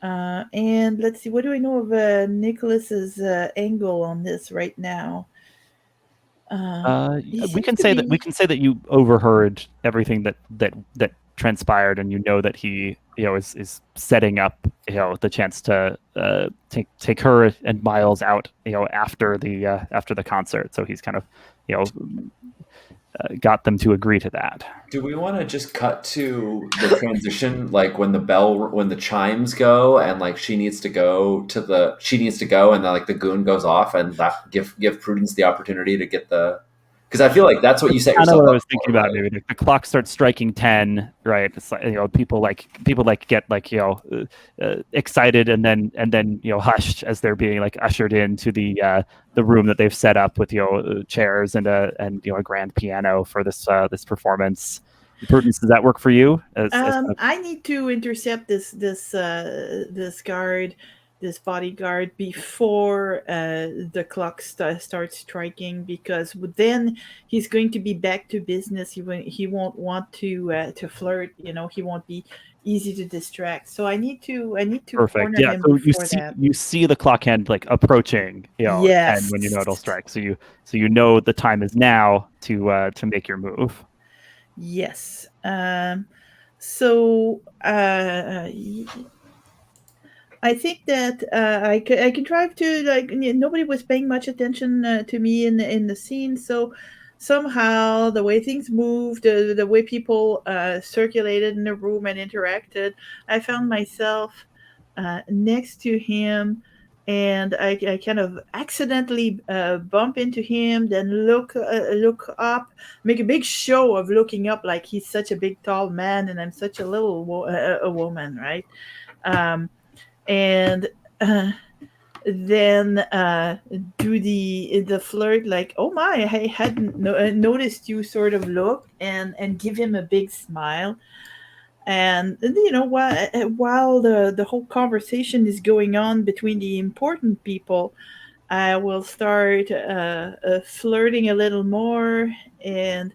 And let's see, what do I know of Nicholas's angle on this right now? We can say that you overheard everything that transpired, and you know that he is setting up the chance to take her and Miles out after the concert. So he's kind of got them to agree to that. Do we want to just cut to the transition, like when the chimes go, and like she needs to go, and then like the goon goes off, and that give Prudence the opportunity to get the, because I feel like that's what you set I know yourself what I up was thinking for, about. right? Maybe the clock starts striking 10, right? It's like, people get like excited and then hushed as they're being like ushered into the room that they've set up with chairs and a grand piano for this performance. Prudence, does that work for you? I need to intercept this bodyguard before the clock starts striking, because then he's going to be back to business. He won't want to flirt. He won't be easy to distract. So I need to Perfect. corner Yeah. him So before that. you see the clock hand like approaching, 10 Yes. when you know it'll strike. So you know the time is now to make your move. Yes. So I think that I could drive to, like, nobody was paying much attention to me in the scene. So somehow the way things moved, the way people circulated in the room and interacted, I found myself next to him, and I kind of accidentally bump into him, then look up, make a big show of looking up, like he's such a big tall man and I'm such a little a woman, right? Um, and then do the flirt, like, oh my, I hadn't noticed you, sort of look, and give him a big smile. And while the whole conversation is going on between the important people, I will start flirting a little more, and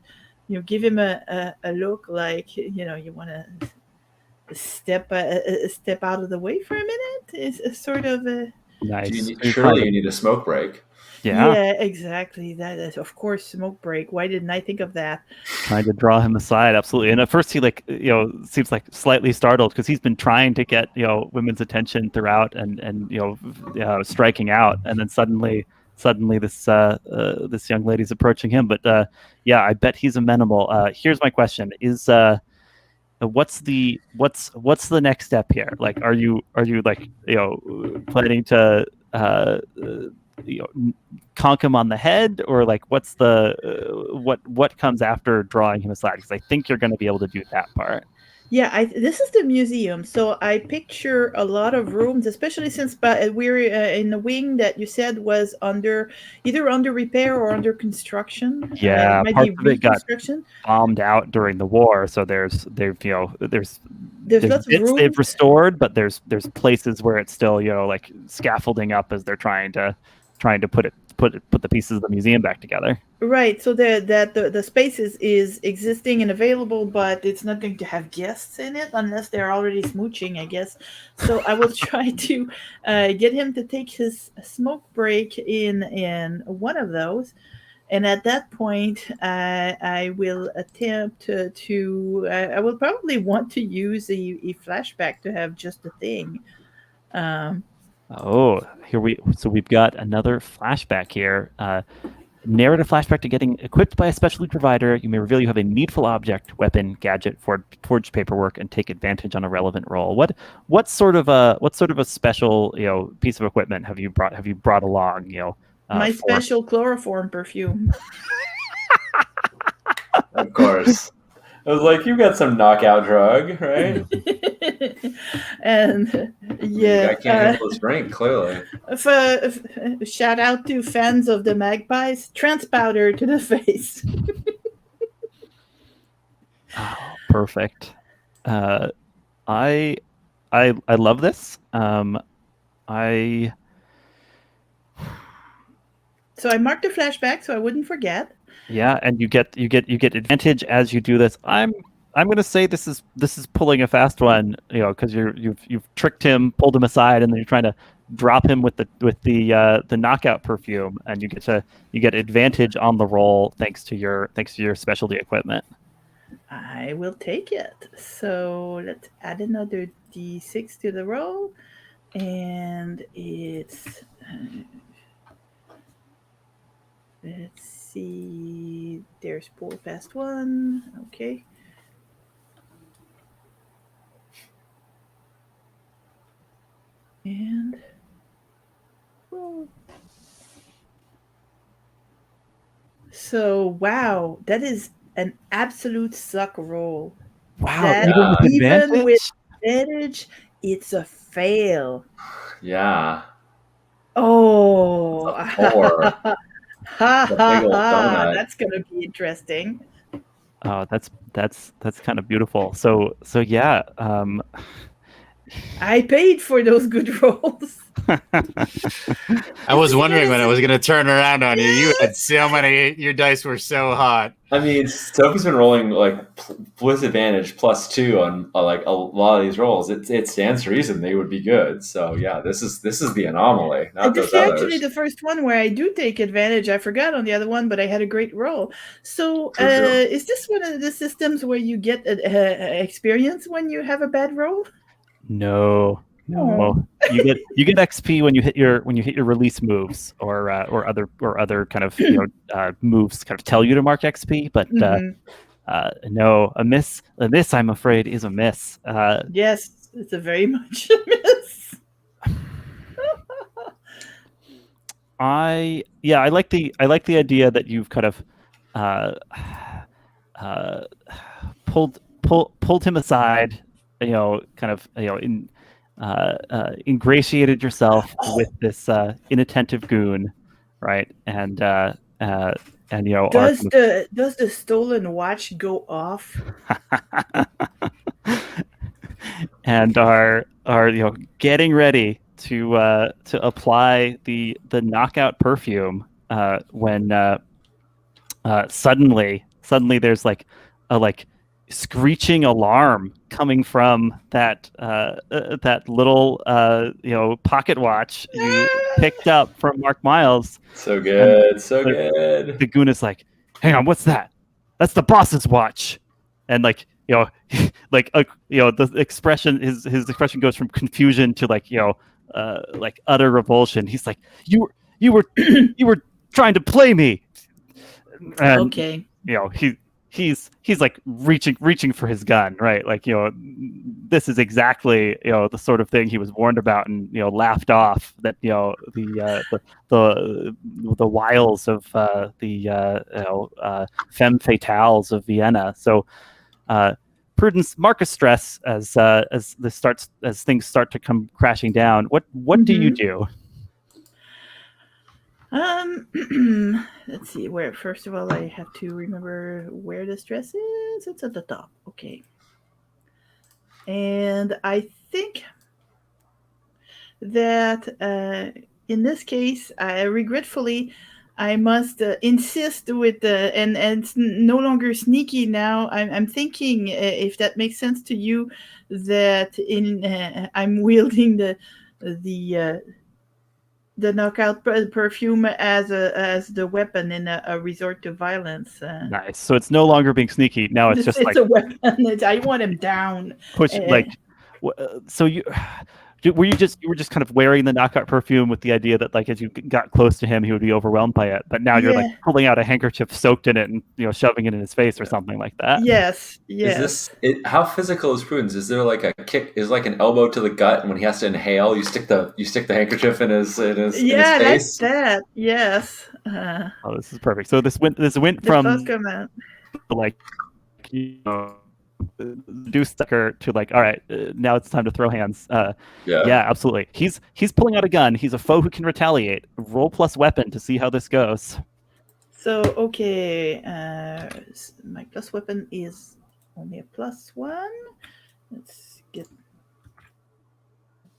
give him a look, like, you want to step out of the way for a minute. Is a sort of a Nice. Surely you need a smoke break. Yeah. exactly. That is, of course, smoke break. Why didn't I think of that? Trying to draw him aside, absolutely. And at first he seems like slightly startled, because he's been trying to get women's attention throughout and striking out, and then suddenly this young lady's approaching him. But yeah, I bet he's amenable. Here's my question: Is what's the next step here? Like, are you like planning to conk him on the head, or like what's the what comes after drawing him aside? Because I think you're going to be able to do that part. Yeah, this is the museum, so I picture a lot of rooms, especially since we're in the wing that you said was either under repair or under construction. It Yeah, might be parts of it got reconstruction. bombed out during the war, so there's There's there's lots of bits room. they've restored, but there's places where it's still like scaffolding up as they're trying to put the pieces of the museum back together. Right, so the space is existing and available, but it's not going to have guests in it unless they're already smooching, I guess. So I will try to get him to take his smoke break in one of those, and at that point, I will attempt to I will probably want to use a flashback to have just a thing. Oh, we've got another flashback here. Narrative flashback to getting equipped by a specialty provider. You may reveal you have a needful object, weapon, gadget, forged paperwork, and take advantage on a relevant roll. What sort of a special piece of equipment have you brought along? My for special chloroform perfume. Of course. I was like, you got some knockout drug, right? And yeah, I can't handle this drink, clearly. shout out to fans of the Magpies. Trance powder to the face. Oh, perfect. I love this. So I marked the flashback so I wouldn't forget. Yeah, and you get advantage as you do this. I'm going to say this is pulling a fast one, because you've tricked him, pulled him aside, and then you're trying to drop him with the knockout perfume, and you get advantage on the roll thanks to your specialty equipment. I will take it. So let's add another d6 to the roll. And it's. Let's see. There's pull fast one. Okay. And. Roll. So, wow, that is an absolute suck roll. Wow, That even with even with advantage? advantage, it's a fail. Yeah. Oh, It's a 4. ha A big ha old ha! donut. That's gonna be interesting. Oh, that's kind of beautiful. So yeah, I paid for those good rolls. I was This is what wondering is when I it? was going to turn around on you. You had Yes. so many. Your dice were so hot. I mean, Sophie's been rolling like with advantage +2 on like a lot of these rolls. It stands to reason they would be good. So yeah, this is the anomaly, not This those is actually others. the first one where I do take advantage. I forgot on the other one, but I had a great roll. So, True. is this one of the systems where you get experience when you have a bad roll? no, Oh. you get XP when you hit your release moves or other kind of moves kind of tell you to mark XP, but Mm-hmm. no, a miss I'm afraid is a miss. Yes, it's a very much a miss. I like the idea that you've kind of uh, uh, pulled him aside, kind of ingratiated yourself with this inattentive goon, right? And are Does kind the stolen watch go off? of and are getting ready to apply the knockout perfume when suddenly there's like a screeching alarm coming from that little pocket watch you picked up from Mark Miles, So and good, so the, good. the goon is like, hang on, what's that? That's the boss's watch. And the expression, his expression goes from confusion to like utter revulsion. He's like, you were you were trying to play me. And Okay. he's like reaching for his gun, right? Like, this is exactly the sort of thing he was warned about and laughed off, that the wiles of femme fatales of Vienna. So prudence, marcus stress as things start to come crashing down. What do you Mm-hmm. do? Let's see. Where first of all, I have to remember where the stress is. It's at the top. Okay. And I think that in this case, regretfully, I must insist with the and it's no longer sneaky now. I'm thinking, if that makes sense to you, that in I'm wielding the the knockout perfume as the weapon in a resort to violence. Nice. So it's no longer being sneaky. Now it's just It's like a weapon. I want him down. push, Uh, like so you were you just kind of wearing the knockout perfume with the idea that, like, as you got close to him he would be overwhelmed by it, but now you're like yeah. pulling out a handkerchief soaked in it and shoving it in his face or something like that. Yes. Is Yes. this it? How physical is Prudence? Is there like a kick? Is like an elbow to the gut, and when he has to inhale, you stick the handkerchief in his Yeah, like face? that. Yes. Oh, this is perfect. So this went The buzz from command. like do sucker to like, all right, now it's time to throw hands. Yeah. Yeah, absolutely. He's pulling out a gun. He's a foe who can retaliate. Roll plus weapon to see how this goes. So okay, my plus weapon is only a +1. Let's get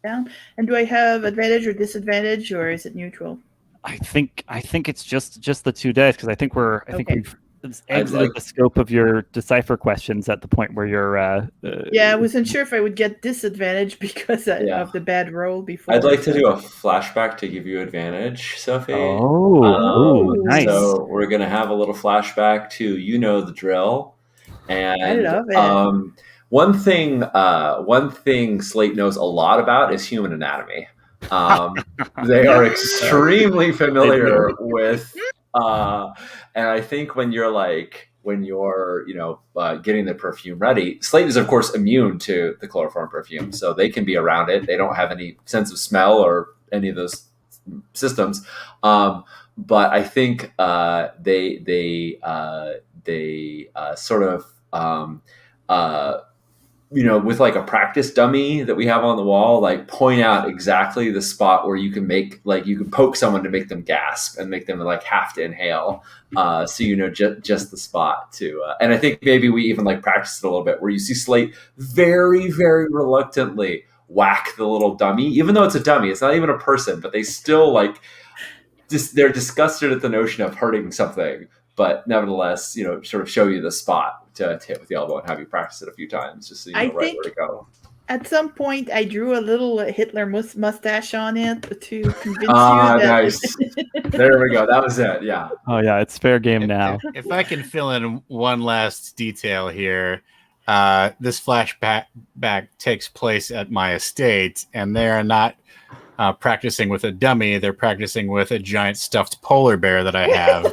down. And do I have advantage or disadvantage, or is it neutral? I think it's just the 2 days, because I think Okay. we've exited the scope of your decipher questions at the point where you're Yeah, I wasn't sure if I would get disadvantage because Yeah. of the bad roll before. I'd like to do a flashback to give you advantage, Sophie. Oh, nice. So we're gonna have a little flashback to the drill. And love it. one thing Slate knows a lot about is human anatomy. They are extremely familiar with, and I think when you're getting the perfume ready, Slate is of course immune to the chloroform perfume, so they can be around it. They don't have any sense of smell or any of those systems. But I think they sort of uh, with like a practice dummy that we have on the wall, like point out exactly the spot where you can you can poke someone to make them gasp and make them like have to inhale. So just the spot to, and I think maybe we even like practice it a little bit where you see Slate very, very reluctantly whack the little dummy, even though it's a dummy, it's not even a person, but they still like they're disgusted at the notion of hurting something, but nevertheless, sort of show you the spot to hit with the elbow and have you practice it a few times just so you I know right where to think go. at some point I drew a little Hitler mustache on it to convince you Ah, that. nice. There we go. That was it. Yeah. Oh yeah, it's fair game now. If I can fill in one last detail here, this flashback takes place at my estate, and they are not practicing with a dummy. They're practicing with a giant stuffed polar bear that I have,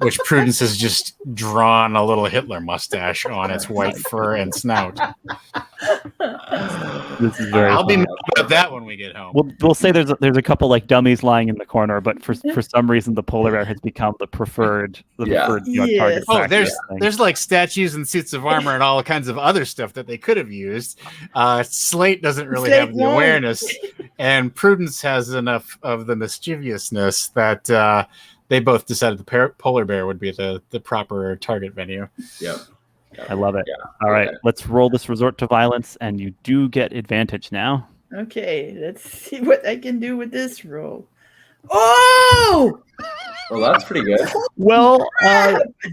which Prudence has just drawn a little Hitler mustache on its white fur and snout. This is very I'll be funny. mad about that when we get home. We'll say there's a couple like dummies lying in the corner, but for some reason the polar bear has become the preferred target Yes. Oh, practice thing. there's like statues and suits of armor and all kinds of other stuff that they could have used. Slate doesn't really Slate have the won't. awareness, and Prudence has enough of the mischievousness that they both decided the polar bear would be the proper target venue. Yep. I love it. Yeah. All right, let's roll this resort to violence, and you do get advantage now. Okay, let's see what I can do with this roll. Oh! Well, that's pretty good. Well,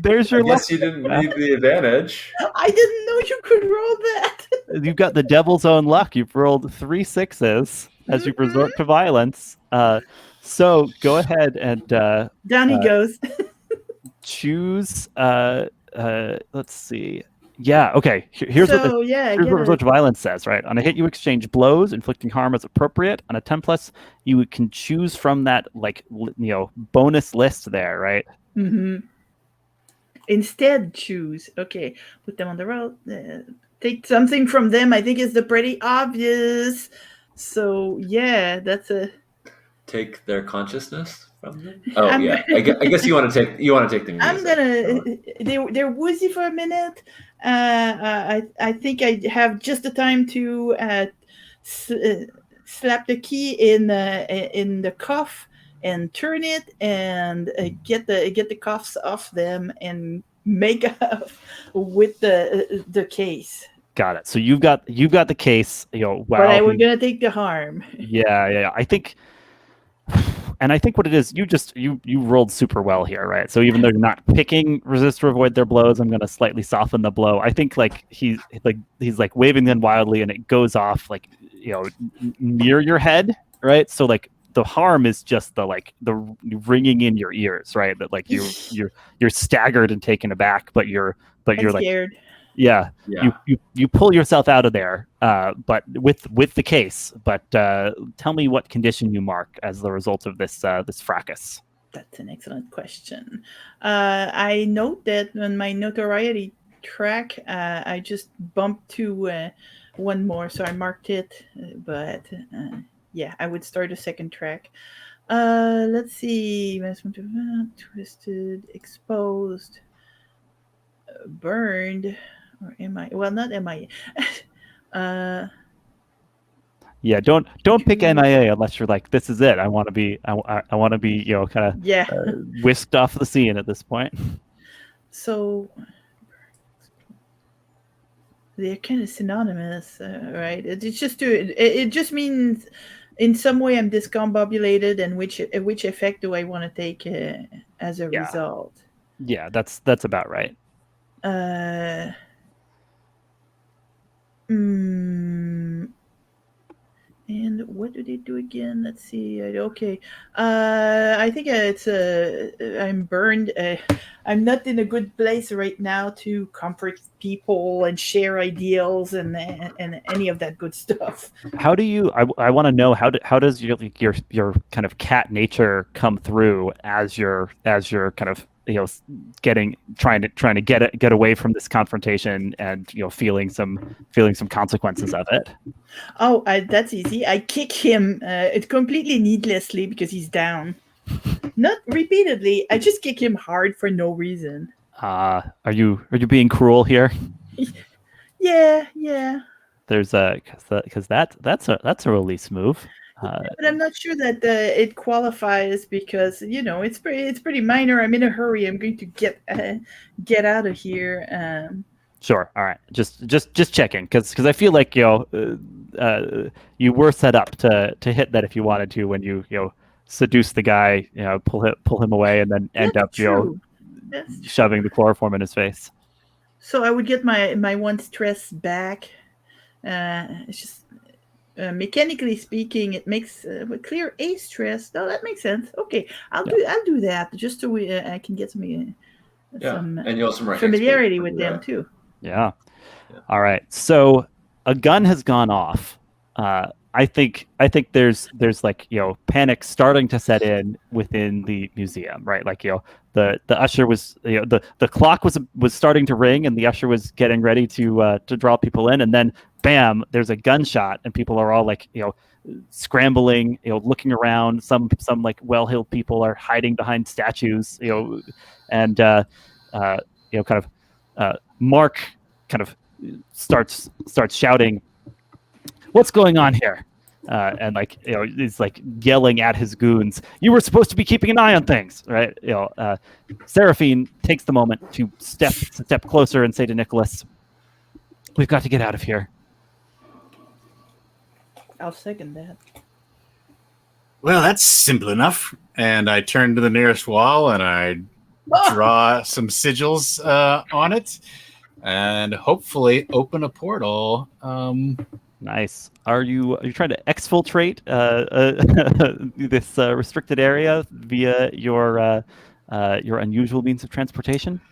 there's I your luck. guess you didn't need the advantage. I didn't know you could roll that. You've got the devil's own luck. You've rolled 3 6s as you resort to violence. So go ahead and Down he goes. choose. Let's see. Yeah. Okay. Here's what So here's what resort to violence says. Right. On a hit, you exchange blows, inflicting harm as appropriate. On a 10+, you can choose from that bonus list there. Right. Mm-hmm. Instead, choose. Okay, put them on the road. Take something from them. I think is the pretty obvious. So yeah, that's a. Take their consciousness from them. Oh yeah, I guess you want to take the music. I'm gonna. They're woozy for a minute. I think I have just the time to slap the key in the cuff and turn it and get the cuffs off them and make up with the case. Got it. So you've got the case. Wow. But I was gonna take the harm. Yeah. I think what it is, you rolled super well here, right? So even though you're not picking resist or avoid their blows, I'm gonna slightly soften the blow. I think he's waving them wildly, and it goes off near your head, right? So the harm is just the ringing in your ears, right? That you're staggered and taken aback, but you're scared. Yeah. You pull yourself out of there, but with the case. But tell me what condition you mark as the result of this fracas. That's an excellent question. I note that on my notoriety track, I just bumped to one more, so I marked it. But yeah, I would start a second track. Let's see. Twisted, exposed, burned. Or am I? Well, not MIA. Yeah, don't pick MIA unless you're like, this is it. I want to be kind of whisked off the scene at this point. So they're kind of synonymous, right? It just means in some way I'm discombobulated, and which effect do I want to take as a result? Yeah, that's about right. And what do they do again? Let's see. Okay. I think it's I'm burned. I'm not in a good place right now to comfort people and share ideals and any of that good stuff. How do you? I want to know how does your kind of cat nature come through as you're kind of trying to get away from this confrontation and feeling some consequences of it. Oh, that's easy. I kick him it completely needlessly because he's down. Not repeatedly. I just kick him hard for no reason. Are you being cruel here? Yeah. There's because that's a release move. But I'm not sure that it qualifies because it's pretty minor. I'm in a hurry. I'm going to get out of here. Sure. All right. Just checking because I feel like you were set up to hit that if you wanted to when you seduce the guy, pull him away and then end up True. shoving the chloroform in his face. So I would get my one stress back. It's just mechanically speaking, it makes clear a stress. No, that makes sense. Okay, I'll do that just so I can get some and you'll some familiarity with them too. Yeah. All right. So a gun has gone off. I think there's like panic starting to set in within the museum, right? Like the usher was the clock was starting to ring and the usher was getting ready to draw people in, and then bam, there's a gunshot and people are all like scrambling, looking around. Some like well-heeled people are hiding behind statues, and kind of Mark kind of starts shouting, "What's going on here?" And like he's like yelling at his goons. You were supposed to be keeping an eye on things, right? Seraphine takes the moment to step closer and say to Nicholas, "We've got to get out of here." I'll second that. Well, that's simple enough. And I turn to the nearest wall and I draw some sigils on it and hopefully open a portal. Nice. Are you trying to exfiltrate this restricted area via your unusual means of transportation?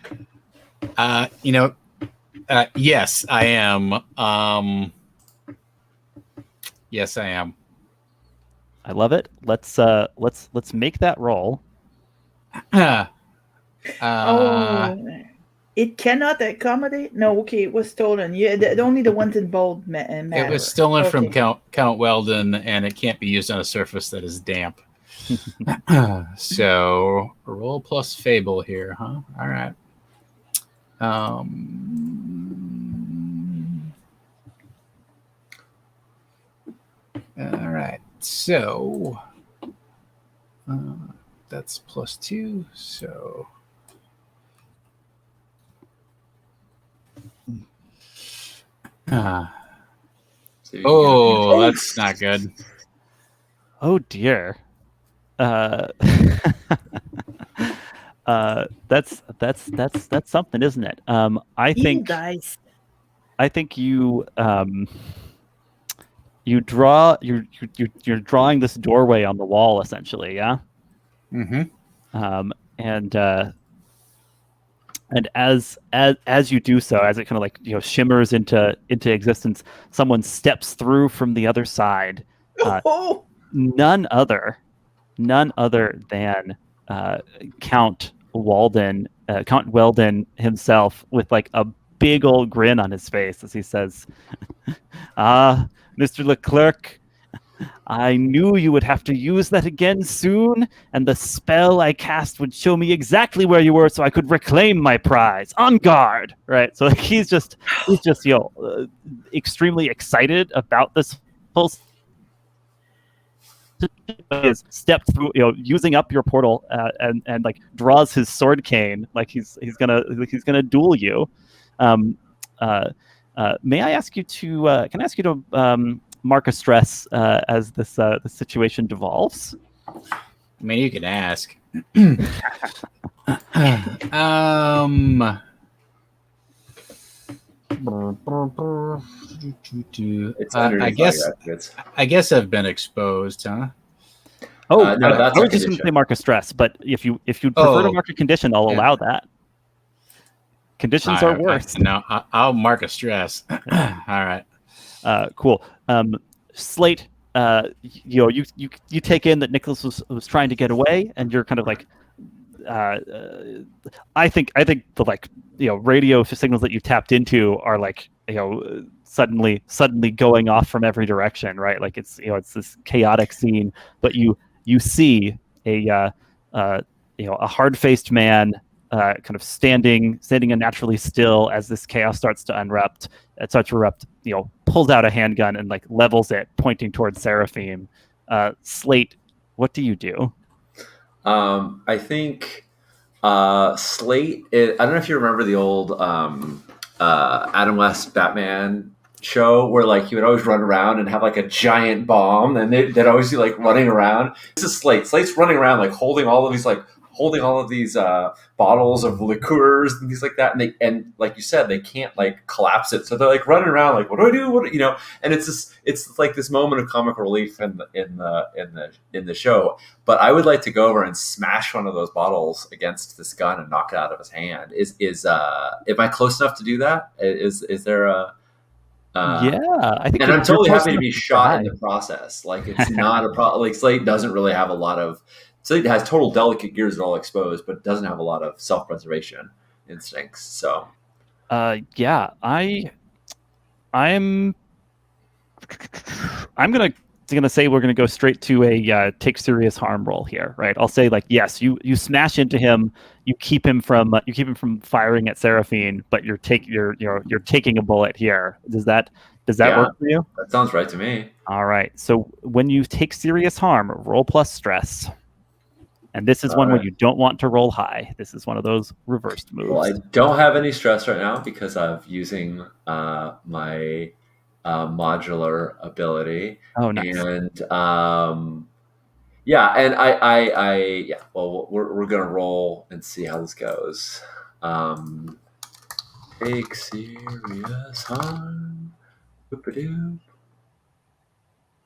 Yes, I am. Yes, I am. I love it. Let's make that roll. It cannot accommodate. No, okay, it was stolen. Only the ones in bold matter. It was stolen from Count Weldon, and it can't be used on a surface that is damp. So roll plus fable here, huh? All right. All right. So that's plus 2. So. That's not good. Oh dear. That's something, isn't it? I think you you're drawing this doorway on the wall essentially, yeah. Mm-hmm. And as you do so, as it kind of like shimmers into existence, someone steps through from the other side. None other than Count Weldon himself, with like a big old grin on his face as he says, Mr. Leclerc, I knew you would have to use that again soon, and the spell I cast would show me exactly where you were so I could reclaim my prize. On guard!" Right? So like, he's just extremely excited about this whole is stepped through, using up your portal, and like draws his sword cane, like he's gonna duel you. May I ask you to? Can I ask you to mark a stress as this the situation devolves? I mean, you can ask. It's I underneath all guess your attributes. I guess I've been exposed, huh? Oh, No, that's I a was just going to condition. say mark a stress, but if you'd prefer to Oh, mark a condition, I'll yeah. allow that. Conditions are worse. No, I'll mark a stress. All right. Cool. Slate, you take in that Nicholas was trying to get away, and you're kind of like, I think the radio signals that you tapped into are like suddenly going off from every direction, right? Like it's this chaotic scene, but you see a a hard-faced man kind of standing unnaturally still as this chaos starts to erupt. Pulls out a handgun and like levels it, pointing towards Seraphim. Slate, what do you do? I think Slate. I don't know if you remember the old Adam West Batman show where like he would always run around and have like a giant bomb, and they'd always be like running around. This is Slate. Slate's running around like holding all of these bottles of liqueurs and things like that, and like you said, they can't like collapse it, so they're like running around like, what do I do? And it's like this moment of comic relief in the show. But I would like to go over and smash one of those bottles against this gun and knock it out of his hand. Am I close enough to do that? Is there a Yeah, I think and I'm you're totally close happy to enough be to shot try. in the process. Like it's not a problem. Like Slate doesn't really have a lot of. Slate has total delicate gears that are all exposed, but doesn't have a lot of self-preservation instincts. So Yeah, I'm gonna say we're gonna go straight to a take serious harm roll here, right? I'll say like, yes, you smash into him, you keep him from firing at Seraphine, but you're taking a bullet here. Does that yeah, work for you? that sounds right to me. All right. So when you take serious harm, roll plus stress. And this is All one where right. you don't want to roll high. This is one of those reversed moves. Well, I don't have any stress right now because I'm using my modular ability. Oh, nice. And yeah, and yeah. Well, we're gonna roll and see how this goes. Take serious harm. Boop-a-doo.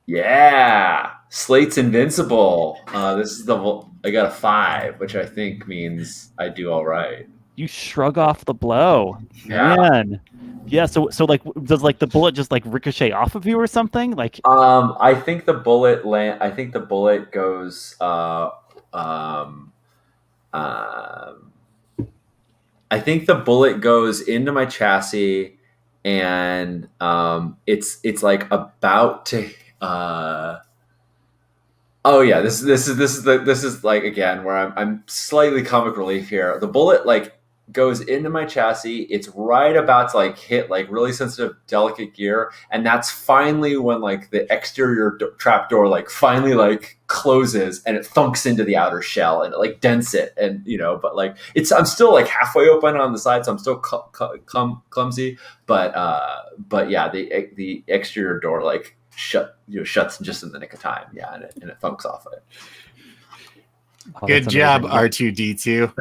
Yeah, Slate's invincible. This is I got a 5, which I think means I do all right. You shrug off the blow. Yeah. Man. Yeah, so like does like the bullet just like ricochet off of you or something? Like I think the bullet I think the bullet goes I think the bullet goes into my chassis, and it's like about to oh yeah, this is like again where I'm slightly comic relief here. The bullet like goes into my chassis. It's right about to like hit like really sensitive, delicate gear, and that's finally when like the exterior trap door like finally like closes and it thunks into the outer shell and it like dents it, and but like I'm still like halfway open on the side, so I'm still clumsy, but yeah, the exterior door like shuts just in the nick of time, yeah, and it thunks off it. Good job, R2D2.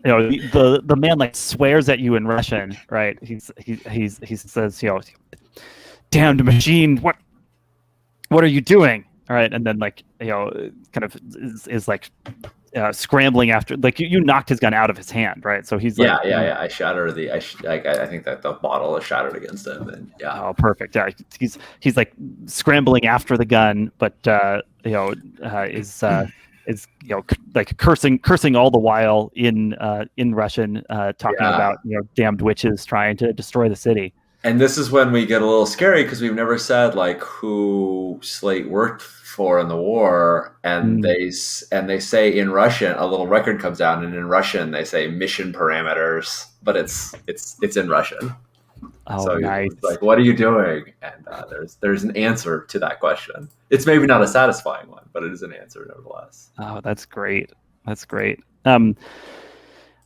The man like swears at you in Russian, right? He says, damned machine, what are you doing? All right, and then like kind of is like scrambling after, like you knocked his gun out of his hand, right? So he's like, yeah. I shatter I think that the bottle is shattered against him, and yeah. Oh, perfect. Yeah, he's like scrambling after the gun, but is like cursing all the while in Russian, talking about damned witches trying to destroy the city. And this is when we get a little scary because we've never said like who Slate worked for in the war, and they say in Russian, a little record comes down, and in Russian they say mission parameters, but it's in Russian. Oh, so nice. Like, what are you doing? And there's an answer to that question. It's maybe not a satisfying one, but it is an answer nevertheless. Oh, that's great. That's great.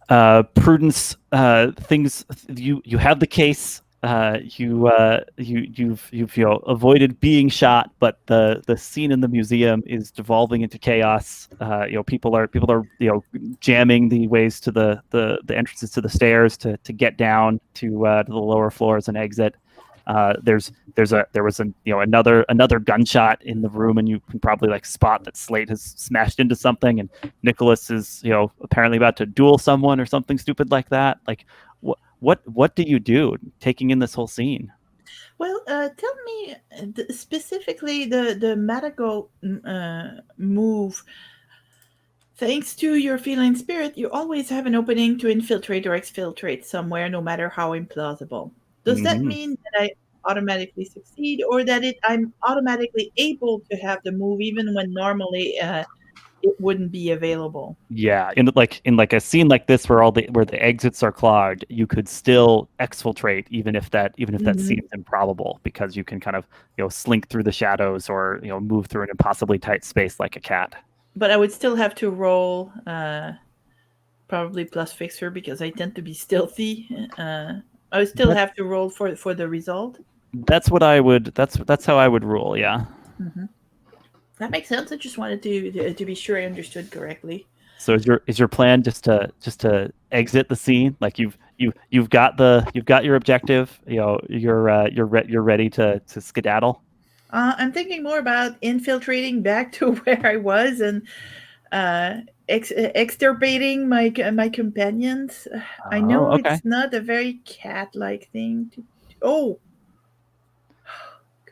Prudence, things you have the case. you've avoided being shot, but the scene in the museum is devolving into chaos. People are jamming the ways to the entrances to the stairs to get down to the lower floors and exit. There was another gunshot in the room, and you can probably like spot that Slate has smashed into something, and Nicholas is apparently about to duel someone or something stupid like that. Like what do you do taking in this whole scene? Well, tell me specifically the Madago move. Thanks to your feline spirit, you always have an opening to infiltrate or exfiltrate somewhere, no matter how implausible. Does that Mm-hmm. mean that I automatically succeed, or that I'm automatically able to have the move even when normally it wouldn't be available? Yeah, in a scene like this where the exits are clogged, you could still exfiltrate even if that Mhm. seems improbable, because you can kind of slink through the shadows or move through an impossibly tight space like a cat. But I would still have to roll probably plus fixer because I tend to be stealthy. I would still That have to roll for the result. that's what I would that's how I would rule. Yeah. Hmm. That makes sense. I just wanted to be sure I understood correctly. So is your plan just to exit the scene? Like you've got your objective. You're ready to skedaddle. I'm thinking more about infiltrating back to where I was and uh, extirpating my companions. I Oh, know okay. it's not a very cat-like thing to. Oh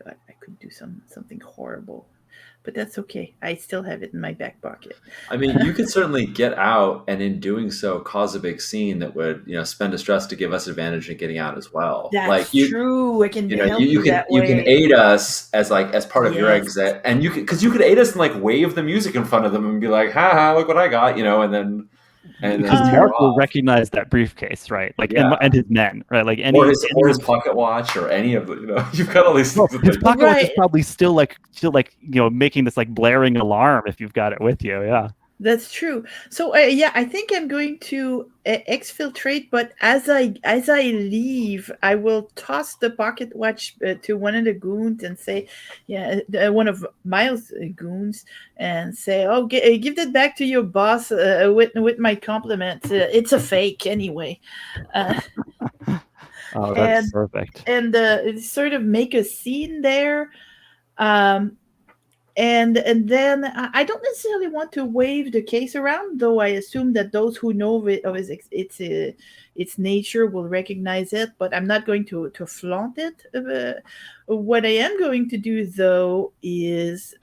God, I could do something horrible, but that's okay. I still have it in my back pocket. I mean, you could certainly get out, and in doing so, cause a big scene that would, spend a stress to give us advantage in getting out as well. Like That's true. I can help you you can that you can way. aid us as part of your Yes, exit, and because you could aid us and like wave the music in front of them and be like, "Ha ha, look what I got," and Because then scare Mark will off. recognize that briefcase, right? Like, Yeah, and his men, right? Like or any his of pocket watch, or any of the you've got all these well, things that his they. pocket watch is right. probably still like making this like blaring alarm if you've got it with you. Yeah. That's true. So yeah, I think I'm going to exfiltrate, but as I leave, I will toss the pocket watch to one of the goons and say, yeah, one of Miles' goons, and say, oh, give that back to your boss with my compliments. It's a fake anyway, uh, Oh, that's and perfect. sort of make a scene there. Um, and then I don't necessarily want to wave the case around, though I assume that those who know of its nature will recognize it. But I'm not going to flaunt it. What I am going to do, though, is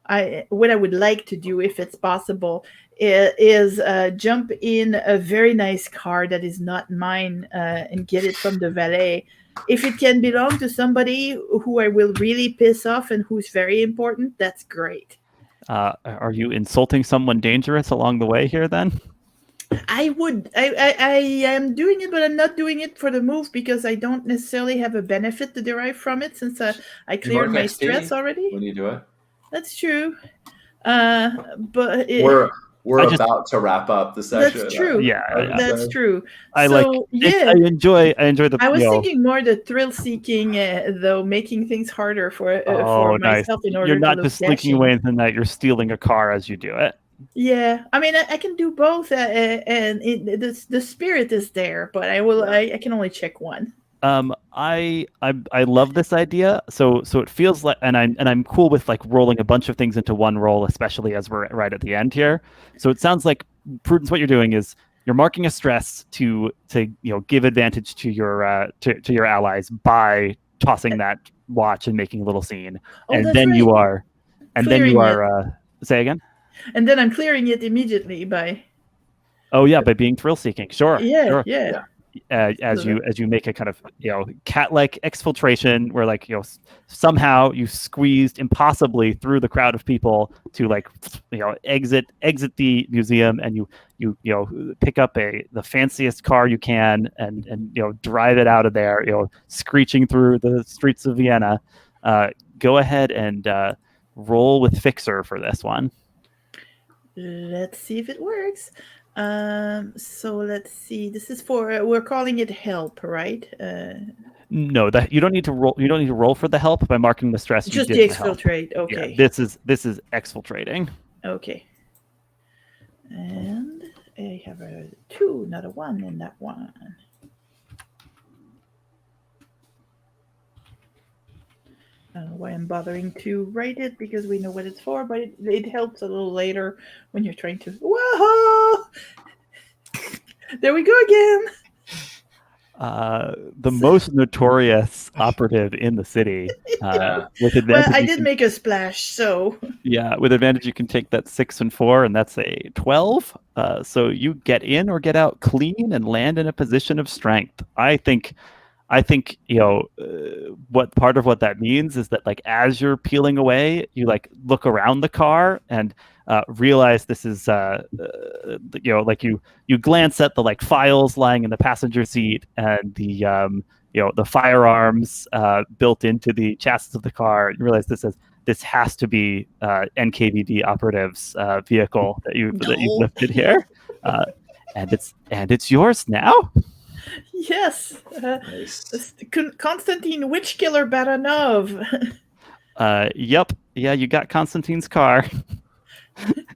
I what I would like to do, if it's possible, is jump in a very nice car that is not mine and get it from the valet. If it can belong to somebody who I will really piss off and who's very important, that's great. Are you insulting someone dangerous along the way here then? I am doing it, but I'm not doing it for the move because I don't necessarily have a benefit to derive from it since I You cleared mark my stress XP already. when you do it. That's true. Uh, but We're I we're just about to wrap up the that's session. true. yeah, I would That's say. true. I like So it. yeah, I enjoy the I was thinking more the thrill seeking, though, making things harder for Oh, nice. myself in You're order to not look just slinking away dashing. into the night. You're stealing a car as you do it. Yeah, I mean, I can do both, and the spirit is there, but Yeah. I can only check one. I love this idea. So it feels like, and I'm cool with like rolling a bunch of things into one roll, especially as we're right at the end here. So it sounds like, Prudence, what you're doing is you're marking a stress to give advantage to your allies by tossing that watch and making a little scene, Oh, and that's then right, you clearing it, are say again. and then I'm clearing it immediately by Oh yeah, by being thrill seeking. Sure, yeah, sure. yeah. Yeah. As So you make a kind of cat-like exfiltration where like somehow you squeezed impossibly through the crowd of people to like exit the museum, and you pick up the fanciest car you can, and drive it out of there, screeching through the streets of Vienna. Go ahead and roll with fixer for this one. let's see if it works. So let's see. This is for we're calling it help, right? No, that you don't need to roll. You don't need to roll for the help by marking the stress you Just did the for help. exfiltrate. Yeah, Okay. this is exfiltrating. Okay. And I have a 2, not a 1 in that one. I don't know why I'm bothering to write it because we know what it's for, but it helps a little later when you're trying to. Whoa! There we go again. The most notorious operative in the city. With advantage, well, I did make a splash, so. Yeah, with advantage, you can take that 6 and 4, and that's a 12. So you get in or get out clean and land in a position of strength. I think what part of what that means is that like as you're peeling away, you like look around the car and realize this is like you glance at the like files lying in the passenger seat and the firearms built into the chassis of the car. You realize this has to be NKVD operatives vehicle that you've lifted here, and it's yours now. Yes. Nice. Konstantin Witchkiller Baranov. Yep. Yeah, you got Konstantin's car.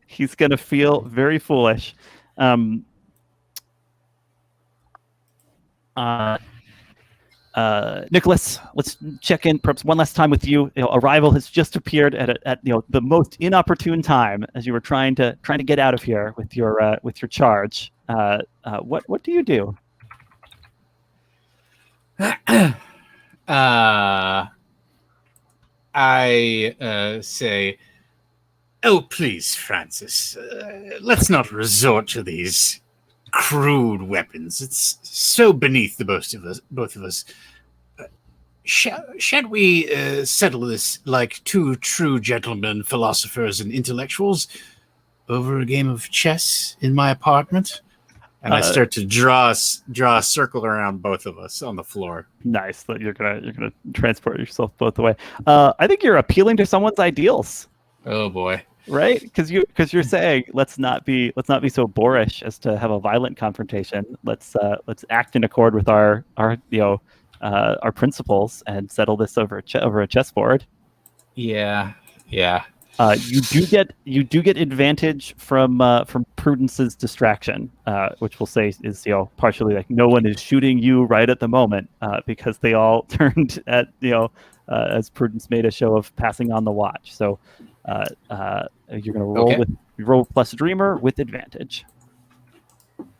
He's going to feel very foolish. Nicholas, let's check in perhaps one last time with you. Arrival has just appeared at the most inopportune time as you were trying to get out of here with your charge. What do you do? I say, oh, please, Francis, let's not resort to these crude weapons. It's so beneath the both of us. Shan't we settle this like two true gentlemen, philosophers, and intellectuals over a game of chess in my apartment? And I start to draw a circle around both of us on the floor. Nice. That you're gonna transport yourself both the way. I think you're appealing to someone's ideals. Oh boy. Right? Because you're saying let's not be so boorish as to have a violent confrontation. Let's act in accord with our principles and settle this over a chessboard. Yeah. You do get advantage from Prudence's distraction, which we'll say is partially like no one is shooting you right at the moment because they all turned at as Prudence made a show of passing on the watch. So you're gonna roll roll plus Dreamer with advantage.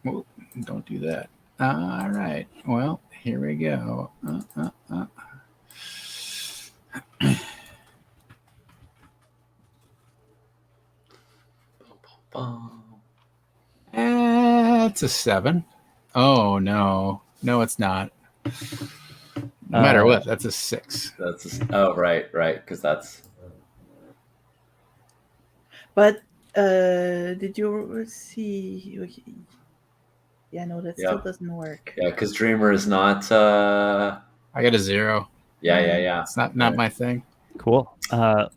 Well, don't do that. All right. Well, here we go. It's a 7. Oh no, it's not. No matter what, that's a 6. Right, because that's. But did you see? Yeah, no, that still doesn't work. Yeah, because Dreamer is not. I got a 0. Yeah. It's not my thing. Cool. Let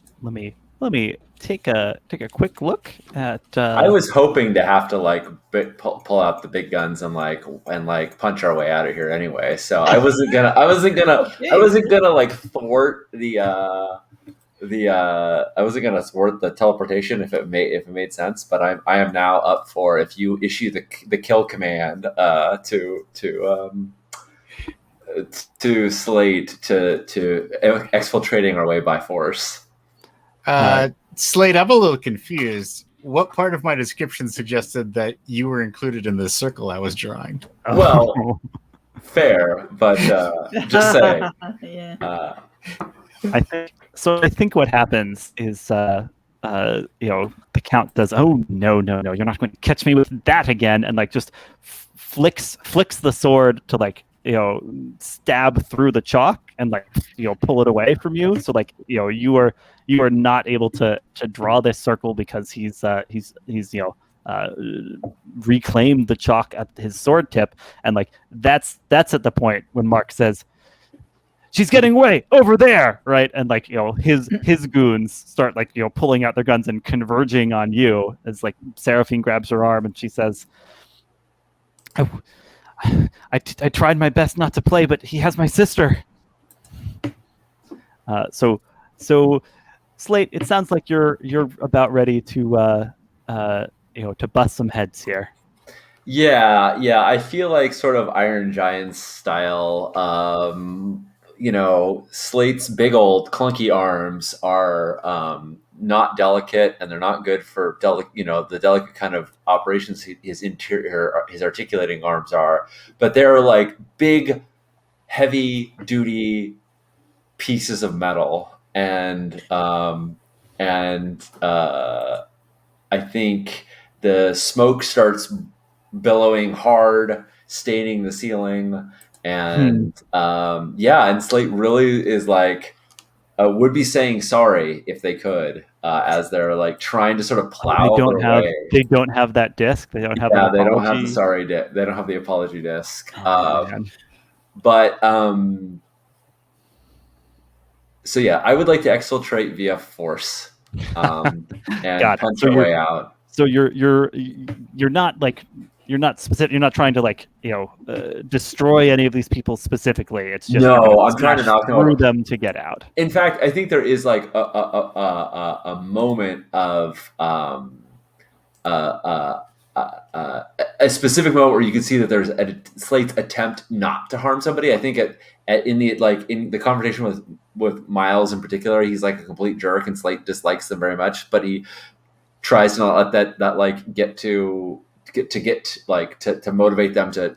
me take a quick look at. I was hoping to have to like pull out the big guns and punch our way out of here anyway. So I wasn't gonna like thwart I wasn't gonna thwart the teleportation if it made sense. But I am now up for if you issue the kill command to Slate to exfiltrating our way by force. Slate, I'm a little confused. What part of my description suggested that you were included in the circle I was drawing? Well, fair, but just saying. Yeah. I think what happens is the Count does, oh no, you're not going to catch me with that again, and like just flicks the sword to like stab through the chalk and like pull it away from you. So like you are not able to draw this circle because he's reclaimed the chalk at his sword tip, and like that's at the point when Mark says, she's getting away over there, right? And like, his goons start like, pulling out their guns and converging on you as like Seraphine grabs her arm and she says, I tried my best not to play, but he has my sister. So Slate, it sounds like you're about ready to to bust some heads here. Yeah. I feel like sort of Iron Giants style. Slate's big old clunky arms are not delicate, and they're not good for the delicate kind of operations his articulating arms are. But they're like big, heavy duty pieces of metal, and I think the smoke starts billowing hard, staining the ceiling, and and Slate really is like would be saying sorry if they could, as they're like trying to sort of plow their way. They don't have that disc. They don't have an They apology. don't have the sorry disc. They don't have the apology disc. Man. But so yeah, I would like to exfiltrate via force, and punch our way out. So you're not like you're not specific. You're not trying to like destroy any of these people specifically. It's just I'm trying to knock through them to get out. In fact, I think there is like a moment of a specific moment where you can see that there's Slate's attempt not to harm somebody. I think in the confrontation with Miles in particular, he's like a complete jerk, and Slate dislikes them very much, but he tries to not let that like get to motivate them to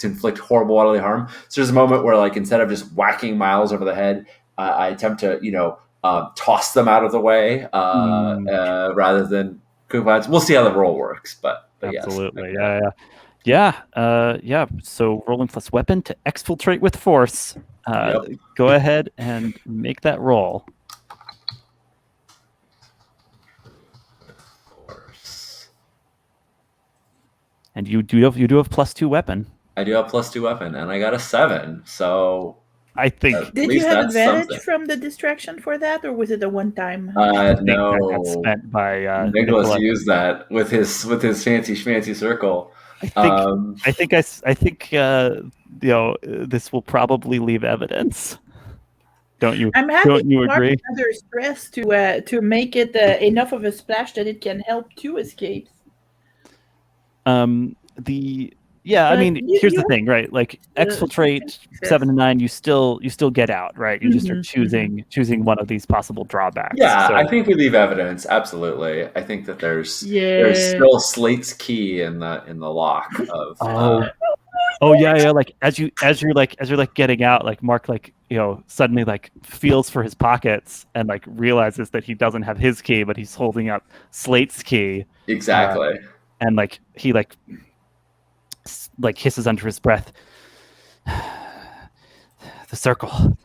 inflict horrible bodily harm. So there's a moment where like instead of just whacking Miles over the head, I attempt to toss them out of the way rather than. We'll see how the roll works, but absolutely, yeah. So rolling plus weapon to exfiltrate with force. Go ahead and make that roll. Force. And you do have +2 weapon. I do have +2 weapon, and I got a 7. So I think. Did you have advantage from the distraction for that, or was it a one-time? No. That got spent by Nicholas used that with his fancy schmancy circle. I think this will probably leave evidence. Don't you? I'm happy don't you agree? Under stress to make it enough of a splash that it can help 2 escapes. I mean, here's the thing, right? Like exfiltrate 7 to 9, you still get out, right? You just are choosing one of these possible drawbacks. Yeah, so, I think we leave evidence. Absolutely, I think that there's still Slate's key in the lock of. Like as you're getting out, like Mark suddenly like feels for his pockets and like realizes that he doesn't have his key, but he's holding up Slate's key. Exactly. And like he like hisses under his breath. The circle,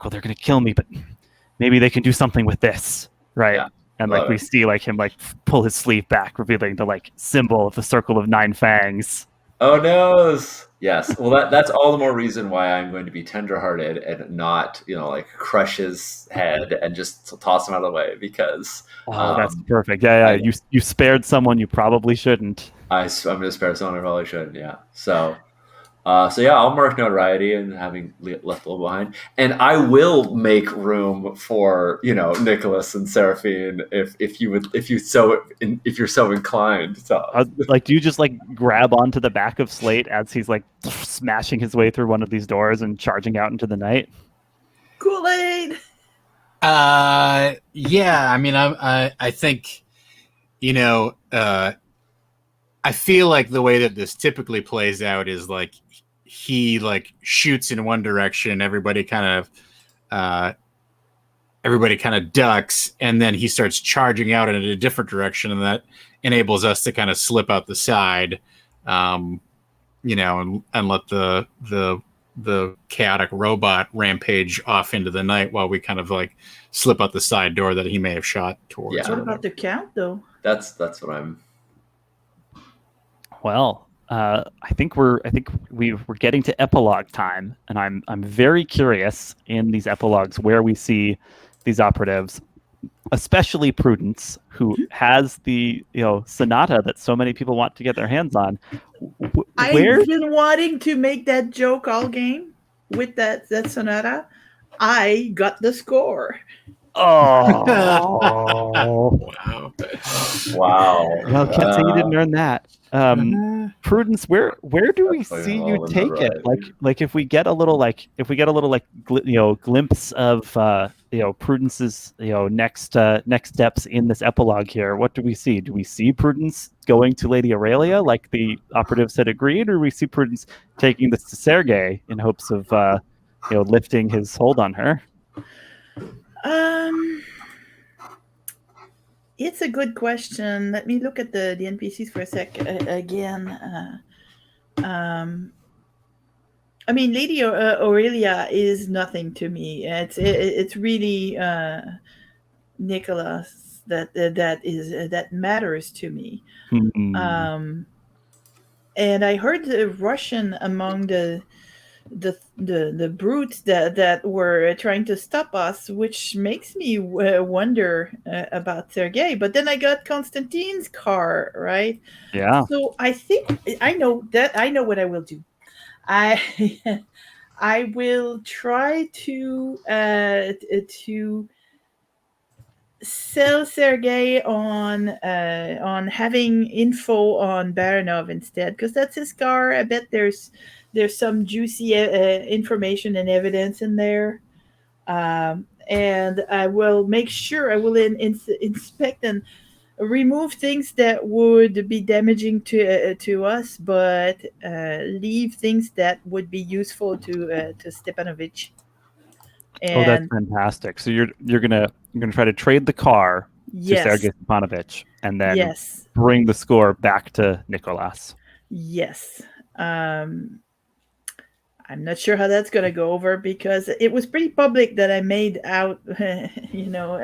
they're gonna kill me, but maybe they can do something with this, right? Yeah, and like we see like him like pull his sleeve back, revealing the like symbol of the circle of 9 fangs. Oh no! Yes. Well, that's all the more reason why I'm going to be tenderhearted and not, like crush his head and just toss him out of the way, because. That's perfect. Yeah. You spared someone you probably shouldn't. I'm going to spare someone I probably shouldn't. Yeah. So I'll mark notoriety and having left a little behind, and I will make room for Nicholas and Seraphine if you're so inclined. So do you just like grab onto the back of Slate as he's like smashing his way through one of these doors and charging out into the night? Kool-Aid. Yeah. I mean, I think I feel like the way that this typically plays out is like he like shoots in one direction, everybody kind of ducks, and then he starts charging out in a different direction, and that enables us to kind of slip out the side, and let the chaotic robot rampage off into the night while we kind of like slip out the side door that he may have shot towards. Yeah. What about the count though? That's what I'm. Well, I think we're getting to epilogue time, and I'm very curious in these epilogues where we see these operatives, especially Prudence, who has the Sonata that so many people want to get their hands on. Where? I've been wanting to make that joke all game with that Sonata. I got the score. Oh, Wow. Wow. well, can't say you didn't earn that. Prudence, where do we Definitely see you all in the take it? right. Like if we get a little glimpse of Prudence's next steps in this epilogue here. What do we see? Do we see Prudence going to Lady Aurelia like the operatives had agreed, or do we see Prudence taking this to Sergei in hopes of lifting his hold on her? It's a good question. Let me look at the NPCs for a sec again. I mean, Lady Aurelia is nothing to me. It's really Nicholas that matters to me. Hmm. And I heard the Russian among the brutes that were trying to stop us, which makes me wonder about Sergei. But then I got Konstantine's car, right? Yeah. So I think I know what I will do. I I will try to sell Sergei on having info on Baranov instead, because that's his car. I bet there's some juicy information and evidence in there. And I will make sure I will inspect and remove things that would be damaging to us, but leave things that would be useful to Stepanovich. Oh, that's And fantastic. So you're gonna try to trade the car to yes, Sergei Stepanovich and then yes, bring the score back to Nicolas. yes. I'm not sure how that's going to go over because it was pretty public that I made out, I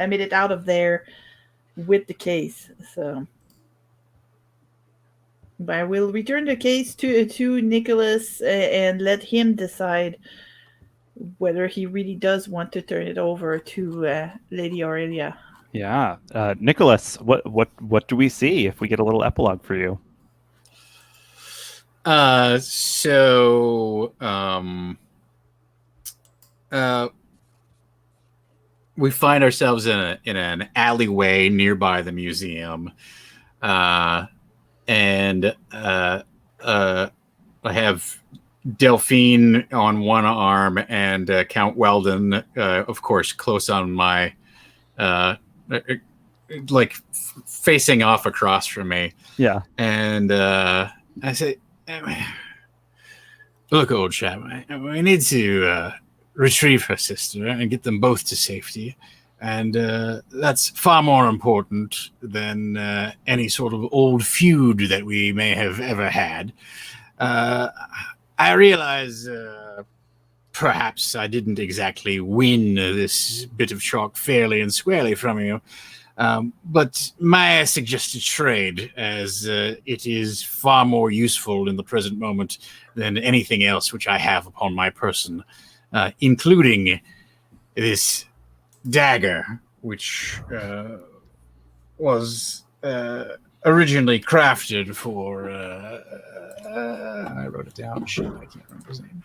made it out of there with the case. So, but I will return the case to Nicholas and let him decide whether he really does want to turn it over to Lady Aurelia. Yeah, Nicholas, what do we see if we get a little epilogue for you? We find ourselves in an alleyway nearby the museum, and I have Delphine on one arm and Count Weldon, of course, close on my, like facing off across from me. Yeah. And I say, look, old chap, we need to retrieve her sister and get them both to safety. And that's far more important than any sort of old feud that we may have ever had. I realize perhaps I didn't exactly win this bit of chalk fairly and squarely from you. But may I suggest a trade, as it is far more useful in the present moment than anything else which I have upon my person, including this dagger, which was originally crafted for. I wrote it down. Shit, I can't remember his name.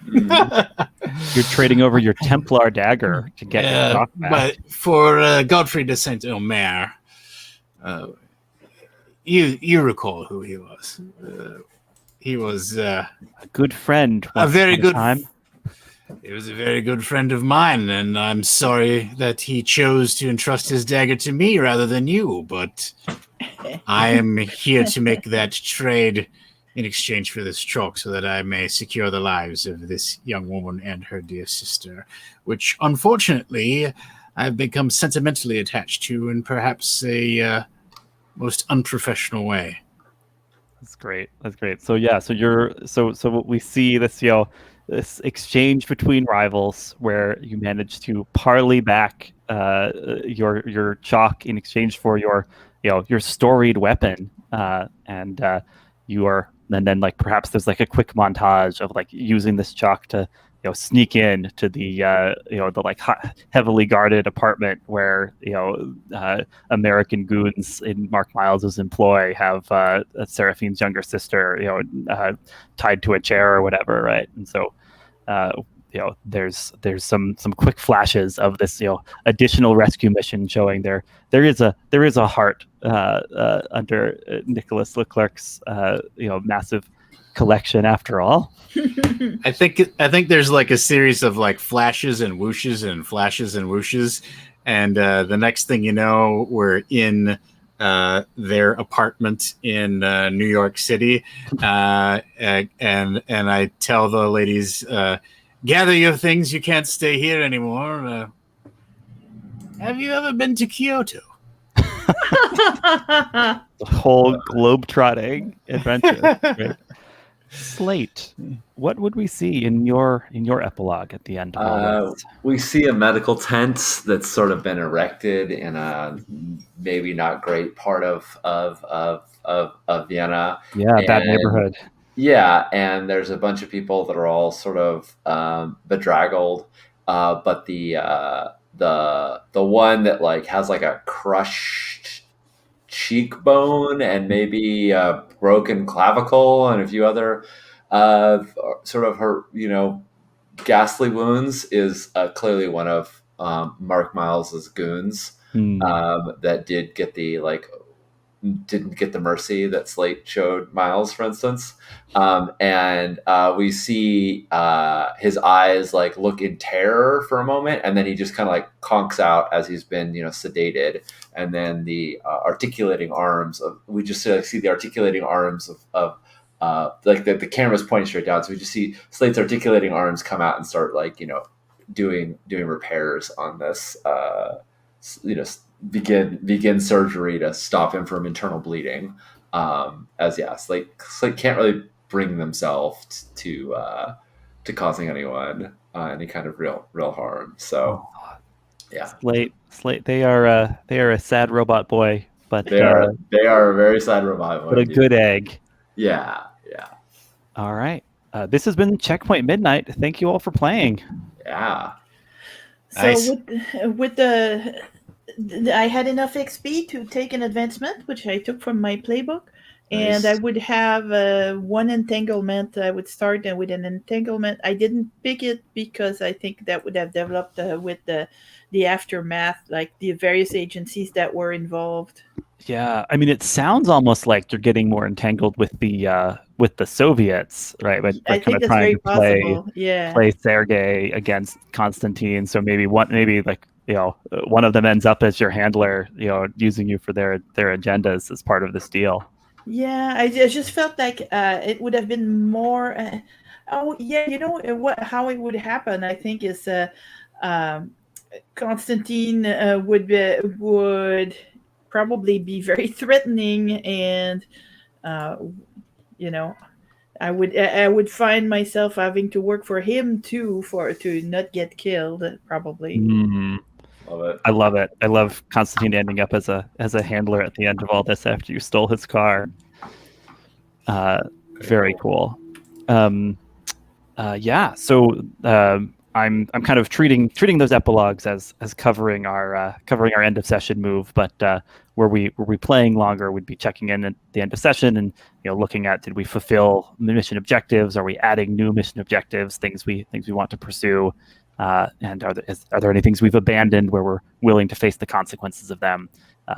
You're trading over your Templar dagger to get your chalk back. But for Godfrey de Saint Omer, you recall who he was. He was a good friend. A very good time. He was a very good friend of mine, and I'm sorry that he chose to entrust his dagger to me rather than you, but I am here to make that trade in exchange for this chalk so that I may secure the lives of this young woman and her dear sister, which unfortunately I've become sentimentally attached to in perhaps a most unprofessional way. That's great. That's great. So yeah, so what we see this exchange between rivals where you manage to parley back your chalk in exchange for your storied weapon, and you are and then like perhaps there's like a quick montage of like using this chalk to sneak in to the the like heavily guarded apartment where American goons in Mark Miles's employ have Seraphine's younger sister tied to a chair or whatever, right? And so there's some quick flashes of this additional rescue mission showing there is a heart under Nicholas Leclerc's massive collection after all. I think there's like a series of like flashes and whooshes and flashes and whooshes, and the next thing you know, we're in their apartment in New York City, and I tell the ladies, gather your things, you can't stay here anymore. Have you ever been to Kyoto? The whole globe-trotting adventure. Right? Slate, what would we see in your epilogue at the end of all this? We see a medical tent that's sort of been erected in a maybe not great part of Vienna. Yeah, bad And neighborhood. yeah, and there's a bunch of people that are all sort of bedraggled, but the one that like has like a crushed cheekbone and maybe a broken clavicle and a few other sort of her ghastly wounds is clearly one of Mark Miles's goons that didn't get the mercy that Slate showed Miles, for instance. And we see his eyes like look in terror for a moment, and then he just kind of like conks out as he's been sedated, and then the articulating arms of we just see the articulating arms of like the camera's pointing straight down, so we just see Slate's articulating arms come out and start like doing repairs on this begin surgery to stop him from internal bleeding. Slate can't really bring themselves to causing anyone any kind of real harm. So yeah, Slate, they are a sad robot boy, but they are a very sad robot boy, but a good egg. Yeah. All right. This has been Checkpoint Midnight. Thank you all for playing. Yeah. So Nice. with I had enough XP to take an advancement, which I took from my playbook, and I Nice. would have one entanglement. I would start with an entanglement. I didn't pick it because I think that would have developed with the aftermath, like the various agencies that were involved. Yeah, I mean, it sounds almost like you're getting more entangled with the Soviets, right? But I kind think of that's trying very to play possible. Yeah. Sergei against Constantine. So maybe like one of them ends up as your handler, using you for their agendas as part of this deal. Yeah, I just felt like it would have been more. Oh, yeah, how it would happen. I think is um, Constantine would probably be very threatening, and uh, you know, I would find myself having to work for him too to not get killed. Probably. Mm, Love it. I love it. I love Constantine ending up as a handler at the end of all this after you stole his car. Very cool. Yeah. So I'm kind of treating those epilogues as covering our end of session move, but were we playing longer, we'd be checking in at the end of session and looking at, did we fulfill mission objectives? Are we adding new mission objectives? Things we want to pursue, and are there any things we've abandoned where we're willing to face the consequences of them?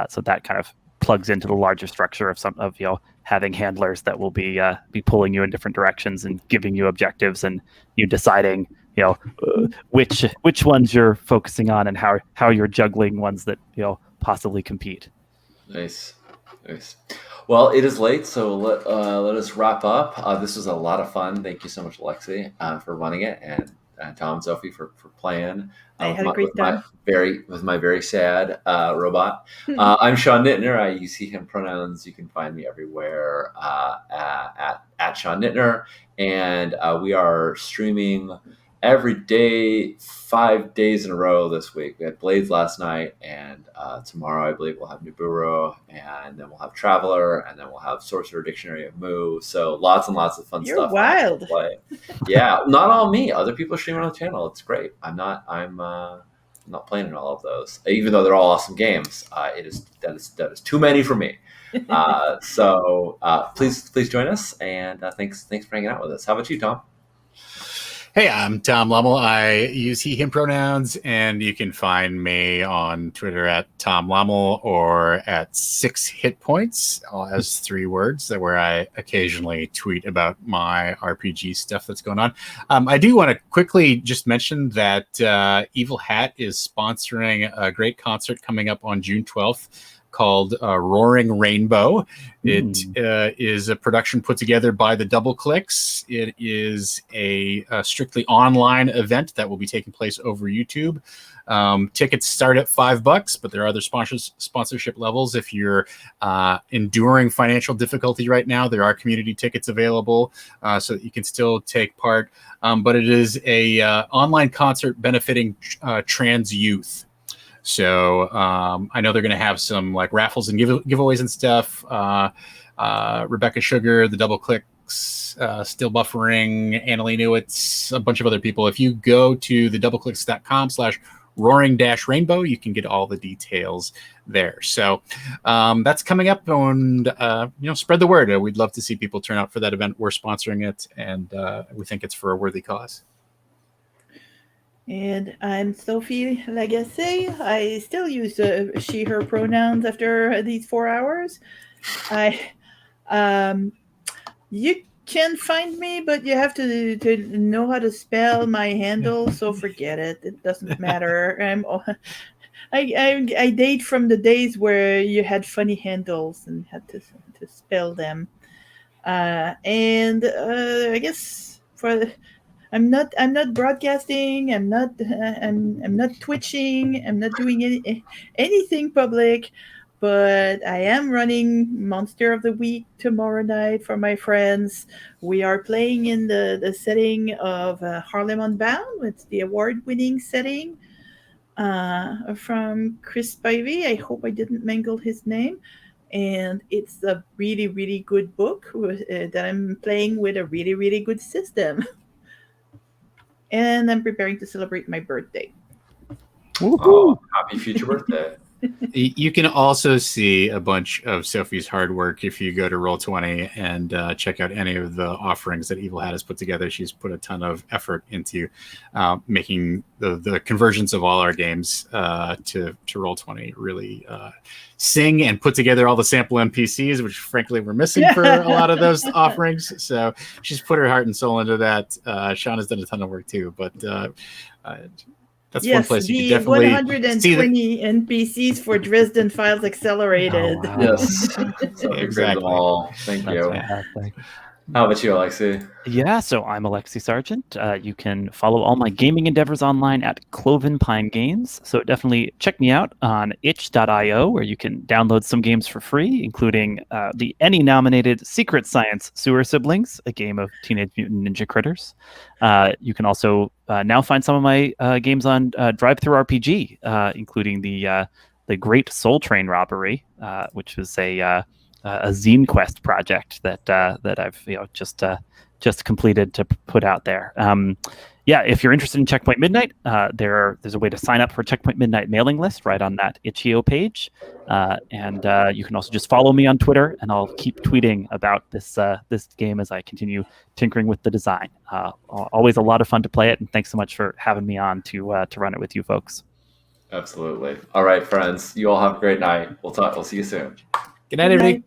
So that kind of plugs into the larger structure of having handlers that will be pulling you in different directions and giving you objectives, and you deciding which ones you're focusing on and how you're juggling ones that possibly compete. Nice. Well, it is late, so let us wrap up. This was a lot of fun. Thank you so much, Alexi, for running it, and Tom and Sophie for playing. I had a great time. With my very sad robot. I'm Sean Nittner. You see him pronouns. You can find me everywhere at Sean Nittner, and we are streaming every day, 5 days in a row this week. We had Blades last night, and tomorrow I believe we'll have Nibiru, and then we'll have Traveler, and then we'll have Sorcerer Dictionary of Moo. So lots and lots of fun You're stuff. wild. To play. Yeah, not all me. Other people streaming on the channel. It's great. I'm not playing in all of those, even though they're all awesome games. That is too many for me. So please join us, and thanks for hanging out with us. How about you, Tom? Hey, I'm Tom Lummel. I use he, him pronouns, and you can find me on Twitter at Tom Lummel or at 6 Hit Points, all as 3 words, where I occasionally tweet about my RPG stuff that's going on. I do want to quickly just mention that Evil Hat is sponsoring a great concert coming up on June 12th. Called Roaring Rainbow. It is a production put together by the Double Clicks. It is a strictly online event that will be taking place over YouTube. Tickets start at $5, but there are other sponsorship levels. If you're enduring financial difficulty right now, there are community tickets available so that you can still take part. But it is a online concert benefiting trans youth. So I know they're going to have some like raffles and giveaways and stuff. Rebecca Sugar, the Double Clicks, Still Buffering, Annalie Newitz, a bunch of other people. If you go to thedoubleclicks.com/roaring-rainbow, you can get all the details there. So that's coming up, and spread the word. We'd love to see people turn out for that event. We're sponsoring it, and we think it's for a worthy cause. And I'm Sophie Lagacé. I still use she, her pronouns after these 4 hours. You can find me, but you have to know how to spell my handle, so forget it. It doesn't matter. I date from the days where you had funny handles and had to spell them. I guess I'm not broadcasting. I'm not twitching. I'm not doing anything public, but I am running Monster of the Week tomorrow night for my friends. We are playing in the setting of Harlem Unbound. It's the award-winning setting from Chris Spivey. I hope I didn't mangle his name. And it's a really, really good book that I'm playing with a really, really good system. And I'm preparing to celebrate my birthday. Oh, happy future birthday. You can also see a bunch of Sophie's hard work if you go to Roll20 and check out any of the offerings that Evil Hat has put together. She's put a ton of effort into making the conversions of all our games to Roll20 really sing and put together all the sample NPCs, which frankly we're missing for a lot of those offerings. So she's put her heart and soul into that. Sean has done a ton of work too, but that's one place you can definitely 120 NPCs for Dresden Files Accelerated. Oh, wow. Yes. So Exactly. them all. Thank That's you. fantastic. How about you, Alexi? Yeah, so I'm Alexi Sargent. You can follow all my gaming endeavors online at Cloven Pine Games. So definitely check me out on itch.io, where you can download some games for free, including the Emmy-nominated Secret Science Sewer Siblings, a game of Teenage Mutant Ninja Critters. You can also now find some of my games on Drive-Thru RPG, including the Great Soul Train Robbery, which was a zine quest project that I've just completed to put out there. If you're interested in Checkpoint Midnight, there's a way to sign up for Checkpoint Midnight mailing list right on that itch.io page, and you can also just follow me on Twitter, and I'll keep tweeting about this game as I continue tinkering with the design. Always a lot of fun to play it, and thanks so much for having me on to run it with you folks. Absolutely. All right, friends. You all have a great night. We'll see you soon. Good night, everybody.